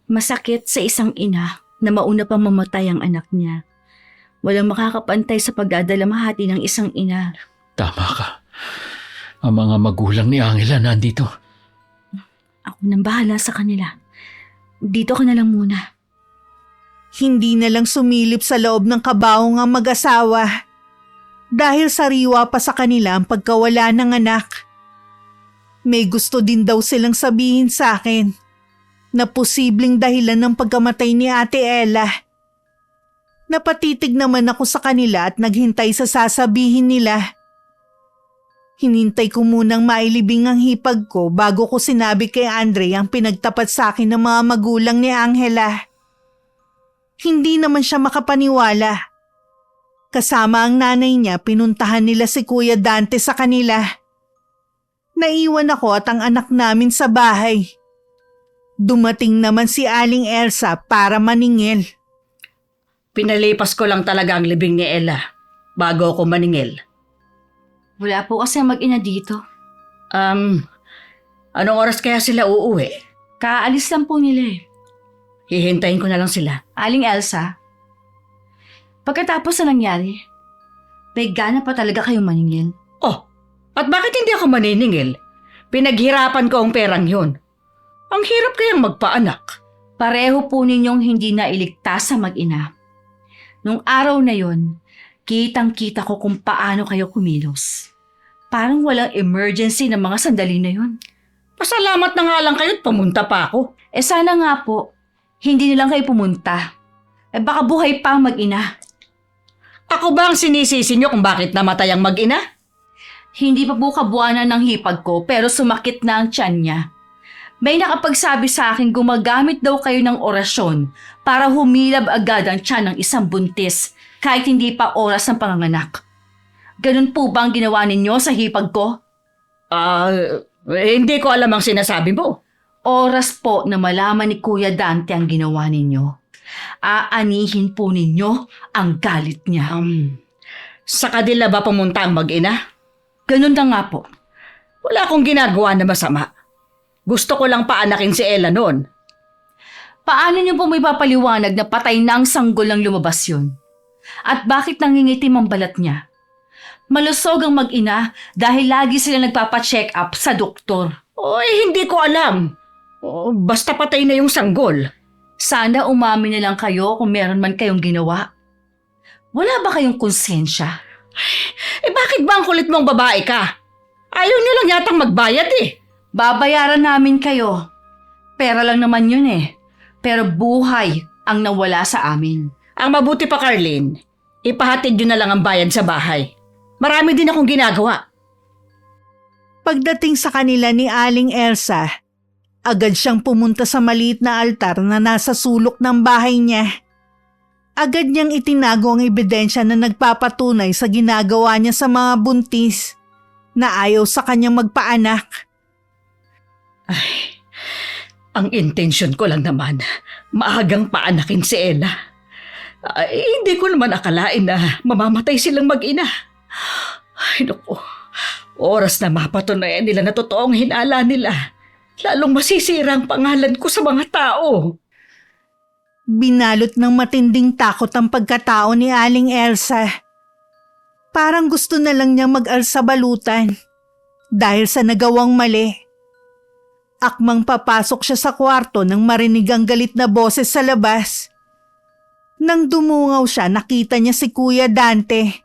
Masakit sa isang ina na mauna pang mamatay ang anak niya. Walang makakapantay sa pagdadalamhati ng isang ina. Tama ka. Ang mga magulang ni Angela nandito. Ako nang bahala sa kanila. Dito ka na lang muna. Hindi na lang sumilip sa loob ng kabaong ang mag-asawa dahil sariwa pa sa kanila ang pagkawala ng anak. May gusto din daw silang sabihin sa akin na posibleng dahilan ng pagkamatay ni Ate Ella. Napatitig naman ako sa kanila at naghintay sa sasabihin nila. Hinintay ko munang mailibing ang hipag ko bago ko sinabi kay Andre ang pinagtapat sa akin ng mga magulang ni Angela. Hindi naman siya makapaniwala. Kasama ang nanay niya, pinuntahan nila si Kuya Dante sa kanila. Naiwan ako at ang anak namin sa bahay. Dumating naman si Aling Elsa para maningil. Pinalipas ko lang talaga ang libing ni Ella bago ako maningil. Wala po kasi ang mag-ina dito. Anong oras kaya sila uuwi? Kaalis lang po nila eh. Hihintayin ko na lang sila. Aling Elsa, pagkatapos na nangyari, may gana pa talaga kayong maningil. Oh, at bakit hindi ako maniningil? Pinaghirapan ko ang perang yun. Ang hirap kayang magpaanak. Pareho po ninyong hindi na iligtas sa mag-ina. Nung araw na yon, kitang-kita ko kung paano kayo kumilos. Parang walang emergency ng mga sandali na yon. Pasalamat na nga lang kayo't pumunta pa ako. Sana nga po, hindi nilang kayo pumunta. Baka buhay pa ang mag-ina. Ako ba ang sinisisi niyo kung bakit namatay ang mag-ina? Hindi pa po kabuanan ng hipag ko pero sumakit na ang tiyan niya. May nakapagsabi sa akin gumagamit daw kayo ng orasyon para humilab agad ang tiyan ng isang buntis kahit hindi pa oras ng panganganak. Ganun po ba ang ginawa ninyo sa hipag ko? Hindi ko alam ang sinasabi mo. Oras po na malaman ni Kuya Dante ang ginawa ninyo. Aanihin po ninyo ang galit niya. Sa kanila ba pumunta ang mag-ina? Ganun na nga po. Wala akong ginagawa na masama. Gusto ko lang paanakin si Ella noon. Paano niyo po may papaliwanag na patay na ang sanggol ng lumabas yun? At bakit nangingitim ang balat niya? Malusog ang mag-ina dahil lagi sila nagpapacheck up sa doktor. Oy, hindi ko alam. Basta patay na yung sanggol. Sana umamin na lang kayo kung meron man kayong ginawa. Wala ba kayong konsensya? Bakit ba ang kulit mong babae ka? Ayaw niyo lang yatang magbayad eh. Babayaran namin kayo. Pera lang naman yun eh. Pero buhay ang nawala sa amin. Ang mabuti pa, Carlene, ipahatid yun na lang ang bayad sa bahay. Marami din akong ginagawa. Pagdating sa kanila ni Aling Elsa, agad siyang pumunta sa maliit na altar na nasa sulok ng bahay niya. Agad niyang itinago ang ebidensya na nagpapatunay sa ginagawa niya sa mga buntis na ayaw sa kanyang magpaanak. Ang intensyon ko lang naman, maagang paanakin si Ella. Hindi ko naman akalain na mamamatay silang mag-ina. Ay naku, oras na mapatunayan nila na totoong hinala nila. Lalong masisira ang pangalan ko sa mga tao. Binalot ng matinding takot ang pagkatao ni Aling Elsa. Parang gusto na lang niyang mag-alsa balutan dahil sa nagawang mali. Akmang papasok siya sa kwarto nang marinig ang galit na boses sa labas. Nang dumungaw siya, nakita niya si Kuya Dante.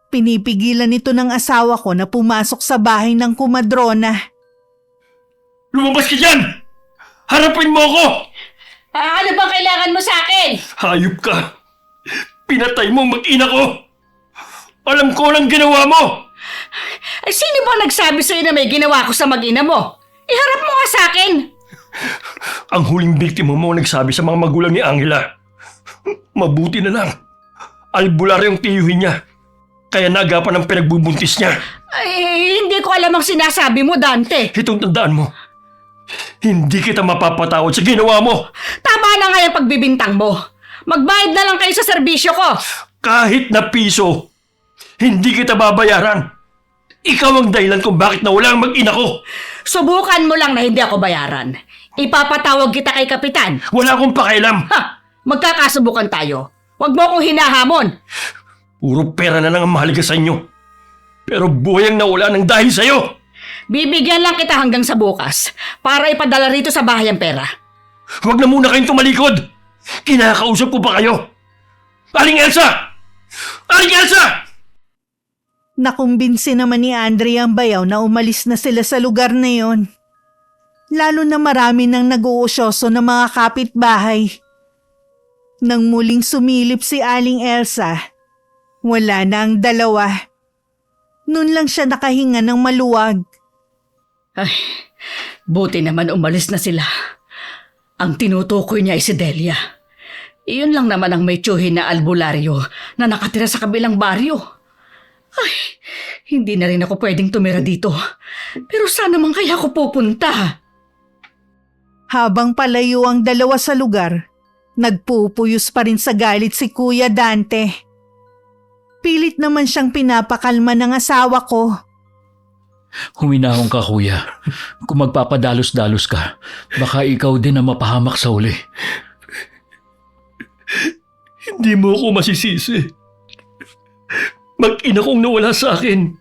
Pinipigilan nito ng asawa ko na pumasok sa bahay ng kumadrona. Lumabas ka dyan! Harapin mo ako! Ano bang kailangan mo sa akin? Hayop ka! Pinatay mo ang mag-ina ko! Alam ko lang ginawa mo! Ay, sino ba nagsabi sa'yo na may ginawa ko sa mag-ina mo? Iharap mo nga sa akin! Ang huling biktima mo nagsabi sa mga magulang ni Angela. Mabuti na lang. Albular yung tiyuhin niya. Kaya nagapan ang pinagbubuntis niya. Ay, hindi ko alam ang sinasabi mo, Dante. Itong tandaan mo. Hindi kita mapapatawad sa ginawa mo. Tama na nga yung pagbibintang mo. Magbayad na lang kayo sa serbisyo ko. Kahit na piso, hindi kita babayaran. Ikaw ang dahilan kung bakit nawala ang mag-ina ko. Subukan mo lang na hindi ako bayaran. Ipapatawag kita kay Kapitan. Wala akong pakialam. Ha! Magkakasubukan tayo. Huwag mo akong hinahamon. Puro pera na lang ang mahalaga sa inyo. Pero buhay ang nawala ng dahil sa'yo. Bibigyan lang kita hanggang sa bukas para ipadala rito sa bahay ang pera. Huwag na muna kayong tumalikod. Kinakausap ko pa kayo. Aling Elsa! Aling Elsa! Nakumbinsi naman ni Andre ang bayaw na umalis na sila sa lugar na yon. Lalo na marami nang nag-uusyoso ng mga kapitbahay. Nang muling sumilip si Aling Elsa, wala na ang dalawa. Noon lang siya nakahinga ng maluwag. Ay, buti naman umalis na sila. Ang tinutukoy niya ay si Delia. Iyon lang naman ang may tiyuhin na albularyo na nakatira sa kabilang baryo. Ay, hindi na rin ako pwedeng tumira dito. Pero saan naman kaya ako pupunta? Habang palayo ang dalawa sa lugar, nagpupuyos pa rin sa galit si Kuya Dante. Pilit naman siyang pinapakalma ng asawa ko. Huminahon ka, kuya. Kung magpapadalos-dalos ka, baka ikaw din ang mapahamak sa uli. Hindi mo ako masisisi. Mag-ina kong nawala sa akin.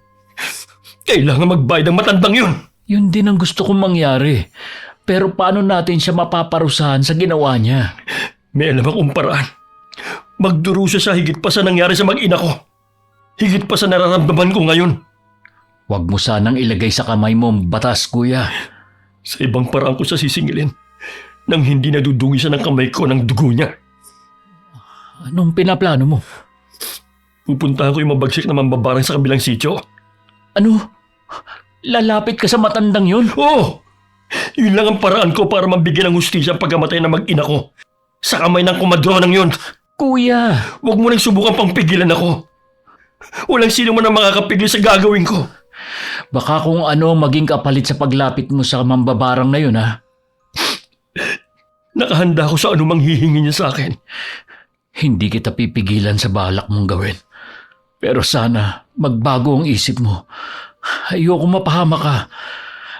Kailangan magbayad ang matandang yun. Yun din ang gusto kong mangyari. Pero paano natin siya mapaparusahan sa ginawa niya? May alam akong paraan. Magdurusa sa higit pa sa nangyari sa mag-ina ko. Higit pa sa nararamdaman ko ngayon. Huwag mo sanang ilagay sa kamay mo ang batas, kuya. Sa ibang paraan ko sa sisingilin nang hindi nadudungisan ng kamay ko ng dugo niya. Anong pinaplano mo? Pupuntahan ko yung mabagsik na mambabarang sa kabilang sityo. Ano? Lalapit ka sa matandang yun? Oo! Yun lang ang paraan ko para mabigyan ng hustisya ang pagkamatay ng mag-ina ko. Sa kamay ng kumadronang yun. Kuya! Huwag mo nang subukan pang pigilan ako. Walang sino man ang makakapigil sa gagawin ko. Baka kung ano maging kapalit sa paglapit mo sa mambabarang na yun, ha? Nakahanda ako sa anumang hihingi niya sa akin. Hindi kita pipigilan sa balak mong gawin. Pero sana magbago ang isip mo. Ayoko mapahama ka.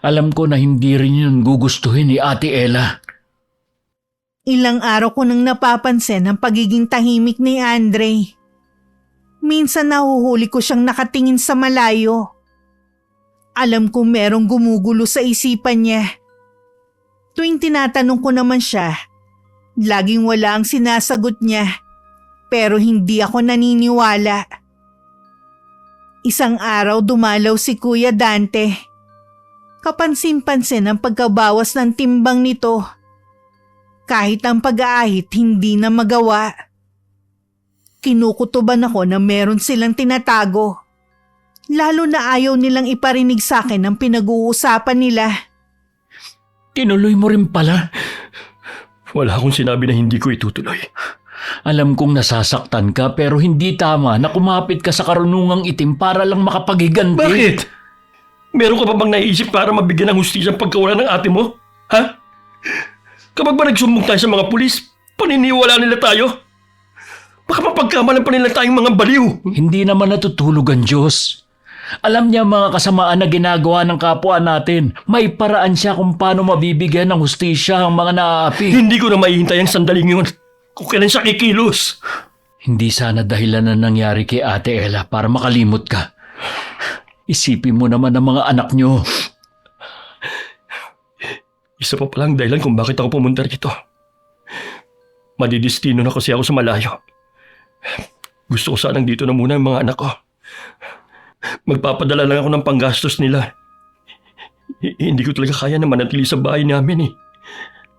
Alam ko na hindi rin yun gugustuhin ni Ate Ella. Ilang araw ko nang napapansin ang pagiging tahimik ni Andre. Minsan nahuhuli ko siyang nakatingin sa malayo. Alam kong merong gumugulo sa isipan niya. Tuwing tinatanong ko naman siya, laging wala ang sinasagot niya. Pero hindi ako naniniwala. Isang araw dumalaw si Kuya Dante. Kapansin-pansin ang pagkabawas ng timbang nito. Kahit ang pag-aahit hindi na magawa. Kinukutuban ako na meron silang tinatago. Lalo na ayaw nilang iparinig sa akin ang pinag-uusapan nila. Tinuloy mo rin pala. Wala akong sinabi na hindi ko itutuloy. Alam kong nasasaktan ka pero hindi tama na kumapit ka sa karunungang itim para lang makapaghiganti. Bakit? Meron ka pa bang naiisip para mabigyan ng hustisya ang pagkawala ng ate mo? Ha? Kapag ba nagsumbong tayo sa mga pulis, paniniwala nila tayo? Baka mapagkamalan pa nila tayong mga baliw. Hindi naman natutulog ang Diyos. Alam niya mga kasamaan na ginagawa ng kapwa natin. May paraan siya kung paano mabibigyan ng hustisya ang mga naaapi. Hindi ko na maihintay ang sandaling yun kung kailan siya kikilos. Hindi sana dahilan na nangyari kay Ate Ella para makalimot ka. Isipin mo naman ang mga anak niyo. Isa pa palang dahilan kung bakit ako pumunta rito. Madidistino na kasi ako sa malayo. Gusto ko sanang dito na muna ang mga anak ko. Magpapadala lang ako ng panggastos nila. Hindi ko talaga kaya na manatili sa bahay namin eh.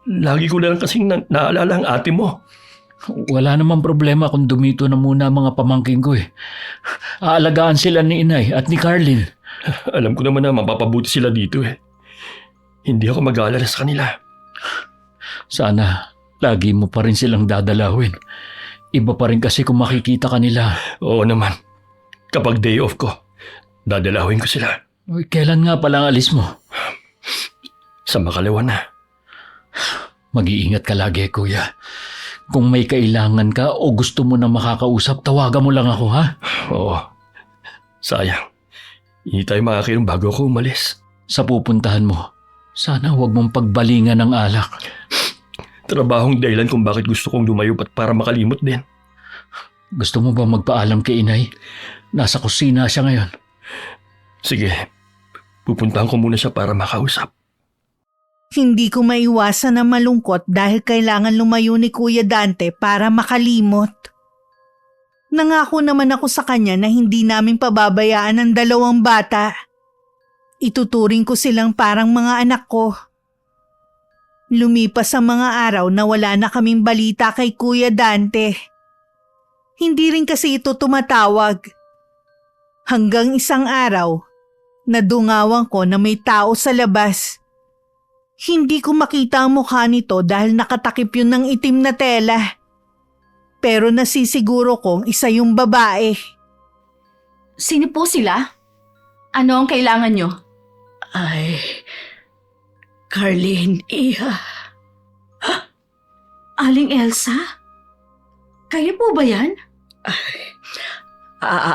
Lagi ko lang kasing naalala ang ate mo. Wala namang problema kung dumito na muna ang mga pamangking ko eh. Aalagaan sila ni inay at ni Carlin. Alam ko naman na mapapabuti sila dito eh. Hindi ako mag-aalala sa kanila. Sana lagi mo pa rin silang dadalawin. Iba pa rin kasi kung makikita ka nila. Oo naman. Kapag day off ko, dadalawin ko sila. Uy, kailan nga pala ang alis mo? Sa Makalawa na. Mag-iingat ka lagi, kuya. Kung may kailangan ka o gusto mo na makakausap, tawagan mo lang ako, ha? Oo. Sayang. Hindi tayo makakinom bago ako umalis. Sa pupuntahan mo, sana huwag mong pagbalingan ng alak. Trabahong dahilan kung bakit gusto kong lumayo at para makalimot din. Gusto mo ba magpaalam kay inay? Nasa kusina siya ngayon. Sige. Pupuntahan ko muna siya para makausap. Hindi ko maiwasan na malungkot dahil kailangan lumayo ni Kuya Dante para makalimot. Nangako naman ako sa kanya na hindi namin pababayaan ang dalawang bata. Ituturing ko silang parang mga anak ko. Lumipas ang mga araw na wala na kaming balita kay Kuya Dante. Hindi rin kasi ito tumatawag. Hanggang isang araw, nadungawan ko na may tao sa labas. Hindi ko makita ang mukha nito dahil nakatakip yun ng itim na tela. Pero nasisiguro kong isa yung babae. Sino po sila? Ano ang kailangan nyo? Ay, Carlin, iha. Aling Elsa? Kayo po ba yan?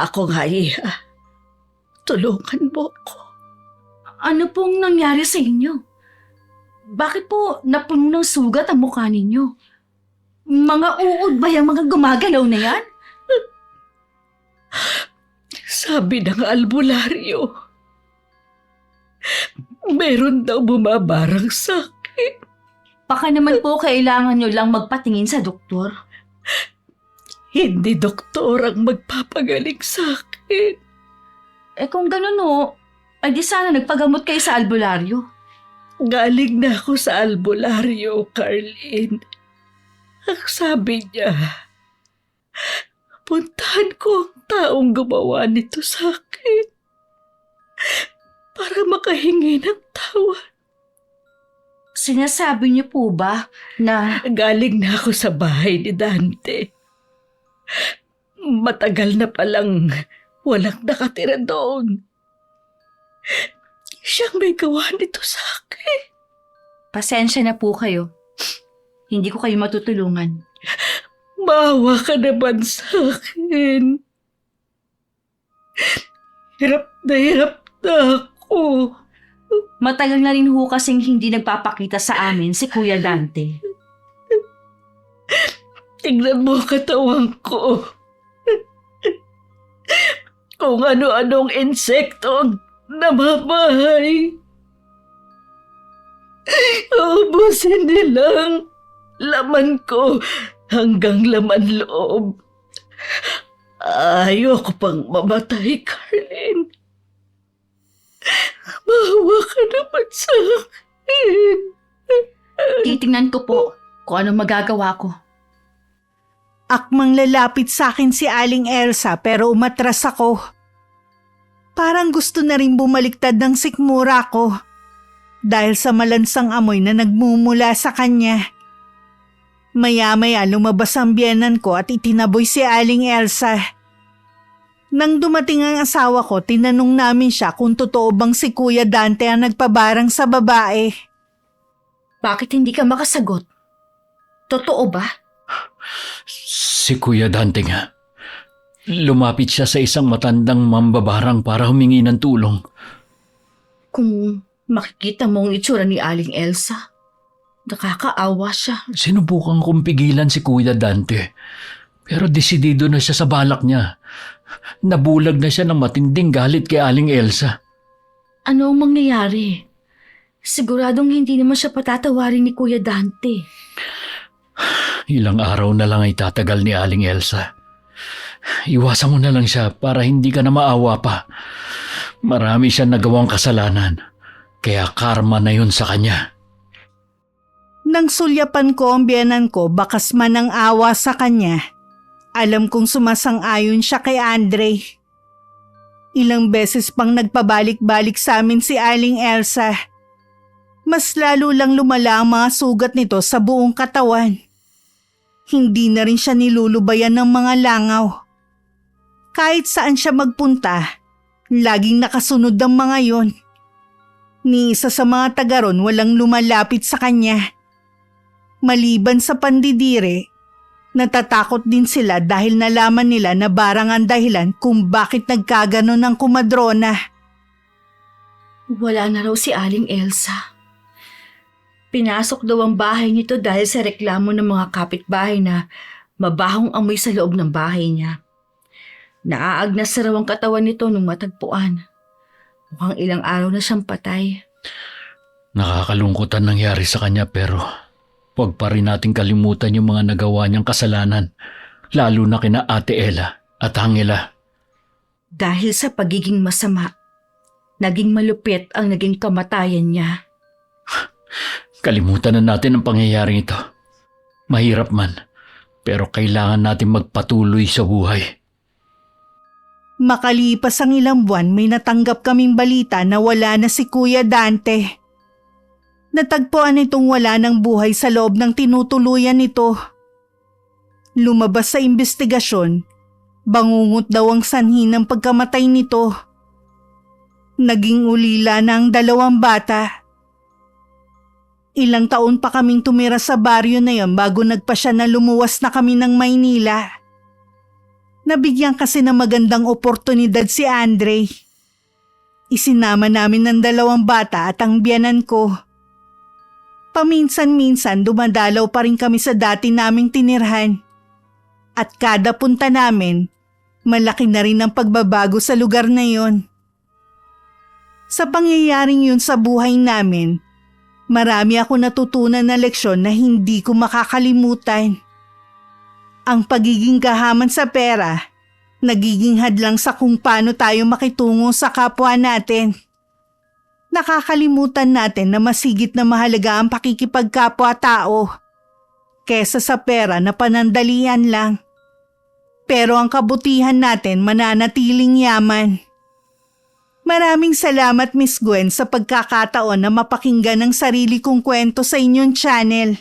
Ako nga, iha. Tulungan mo ko. Ano pong nangyari sa inyo? Bakit po napuno ng sugat ang mukha ninyo? Mga uod ba yung mga gumagalaw na yan? Sabi ng albularyo, meron daw bumabarang sa akin. Baka naman po kailangan nyo lang magpatingin sa doktor. Hindi doktor ang magpapagaling sa akin. Eh kung ganun o, ay di sana nagpagamot kayo sa albularyo. Galing na ako sa albularyo, Carlin. Ang sabi niya, puntahan ko ang taong gumawa nito sa akin para makahingi ng tawad. Sinasabi niyo po ba na Galing na ako sa bahay ni Dante. Matagal na palang walang nakatira doon. Siyang may gawa nito sa akin. pasensya na po kayo? Hindi ko kayo matutulungan. Maawa ka naman sa akin. Hirap na ako. Matagal na rin ho kasing hindi nagpapakita sa amin si Kuya Dante. Tingnan mo ang katawan ko. Kung ano-anong insekto ang namamatay. Ubusin nilang laman ko hanggang laman loob. Ayoko pang mamatay, Carlin. Maawa ka naman sa akin. Titingnan ko po kung ano magagawa ko. Akmang lalapit sa akin si Aling Elsa pero umatras ako. Parang gusto na rin bumaliktad ng sikmura ko dahil sa malansang amoy na nagmumula sa kanya. Maya-maya lumabas ang biyenan ko at itinaboy si Aling Elsa. Nang dumating ang asawa ko, tinanong namin siya kung totoo bang si Kuya Dante ang nagpabarang sa babae. Bakit hindi ka makasagot? Totoo ba? Si Kuya Dante nga. Lumapit siya sa isang matandang mambabarang para humingi ng tulong. Kung makikita mo ang itsura ni Aling Elsa, nakakaawa siya. Sinubukan kong pigilan si Kuya Dante. Pero desidido na siya sa balak niya. Nabulag na siya ng matinding galit kay Aling Elsa. Ano ang mangyayari? Siguradong hindi naman siya patatawarin ni Kuya Dante. Ilang araw na lang ay tatagal ni Aling Elsa. Iwasan mo na lang siya para hindi ka na maawa pa. Marami siya nagawang kasalanan. Kaya karma na yun sa kanya. Nang sulyapan ko ang biyenan ko, bakas man ang awa sa kanya. Alam kong sumasang-ayon siya kay Andre. Ilang beses pang nagpabalik-balik sa amin si Aling Elsa. Mas lalo lang lumala ang mga sugat nito sa buong katawan. Hindi na rin siya nilulubayan ng mga langaw. Kahit saan siya magpunta, laging nakasunod ang mga yon. Ni isa sa mga taga ron walang lumalapit sa kanya. Maliban sa pandidire, natatakot din sila dahil nalaman nila na barang ang dahilan kung bakit nagkaganon ang kumadrona. Wala na raw si Aling Elsa. Pinasok daw ang bahay nito dahil sa reklamo ng mga kapitbahay na mabahong amoy sa loob ng bahay niya. Naaagnas na raw ang katawan nito nung matagpuan. Mukhang ilang araw na siyang patay. Nakakalungkot ang nangyari sa kanya pero huwag pa rin natin kalimutan yung mga nagawa niyang kasalanan, lalo na kina Ate Ella at Angela. Dahil sa pagiging masama, naging malupit ang naging kamatayan niya. Kalimutan na natin ang pangyayaring ito. Mahirap man, pero kailangan natin magpatuloy sa buhay. Makalipas ang ilang buwan, may natanggap kaming balita na wala na si Kuya Dante. Natagpuan itong wala ng buhay sa loob ng tinutuluyan nito. Lumabas sa investigasyon, bangungot daw ang sanhi ng pagkamatay nito. Naging ulila na ang 2 bata. Ilang taon pa kaming tumira sa baryo na yon bago nagpasya na lumuwas na kami ng Maynila. Nabigyan kasi ng magandang oportunidad si Andre. Isinama namin ng 2 bata at ang biyanan ko. Paminsan-minsan dumadalaw pa rin kami sa dati naming tinirhan. At kada punta namin, malaki na rin ang pagbabago sa lugar na yon. Sa pangyayaring yun sa buhay namin, marami ako natutunan na leksyon na hindi ko makakalimutan. Ang pagiging gahaman sa pera, nagiging hadlang sa kung paano tayo makitungo sa kapwa natin. Nakakalimutan natin na masigit na mahalaga ang pakikipagkapwa-tao kesa sa pera na panandalian lang. Pero ang kabutihan natin mananatiling yaman. Maraming salamat Miss Gwen sa pagkakataon na mapakinggan ang sarili kong kwento sa inyong channel.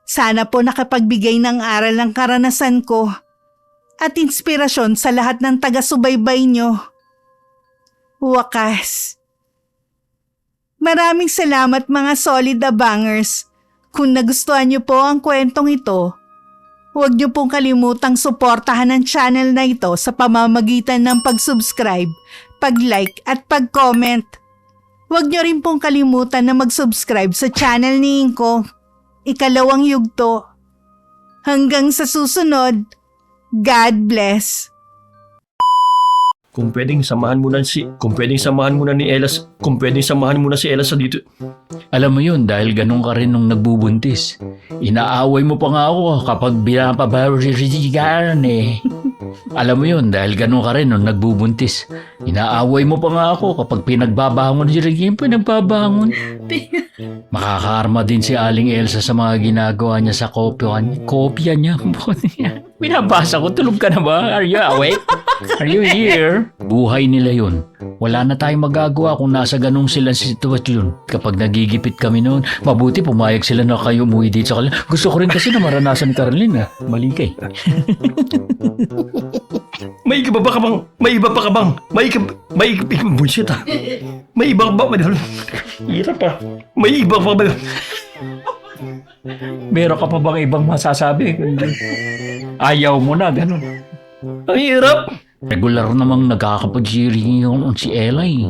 Sana po nakapagbigay ng aral ang karanasan ko at inspirasyon sa lahat ng taga-subaybay nyo. Wakas. Maraming salamat mga solid abangers. Kung nagustuhan nyo po ang kwentong ito, huwag nyo pong kalimutang suportahan ang channel na ito sa pamamagitan ng pag-subscribe, pag-like at pag-comment. Huwag nyo rin pong kalimutan na mag-subscribe sa channel ni Inko, Ikalawang Yugto. Hanggang sa susunod, God bless. Kung pwedeng samahan mo na ni Ella, kung pwedeng samahan mo na si Ella sa dito. Alam mo yun dahil ganun ka rin nung nagbubuntis. Inaaway mo pa nga ako kapag binapabaririgan eh. Alam mo yun dahil ganun ka rin nung nagbubuntis. Inaaway mo pa nga ako kapag pinagbabangon. Pinagbabangon. Makakaarma din si Aling Elsa sa mga ginagawa niya sa kopya niya. Binabasa ko, tulog ka na ba? Are you awake? Are you here? Buhay nila yun. Wala na tayong magagawa kung nasa ganung silang sitwasyon. Kapag nagigipit kami noon, mabuti pumayag sila na kayo umuwi dito sa kanila. Gusto ko rin kasi na maranasan ni Caroline. Mali ka eh. May iba pa ka bang? Bullshit ah. May iba pa ba? Hirap ah. May iba pa ba? Meron ka pa bang ibang masasabi? Ayaw mo na, ganun. Ang hirap. Regular namang nagkakapag-sharing yung si Ella eh.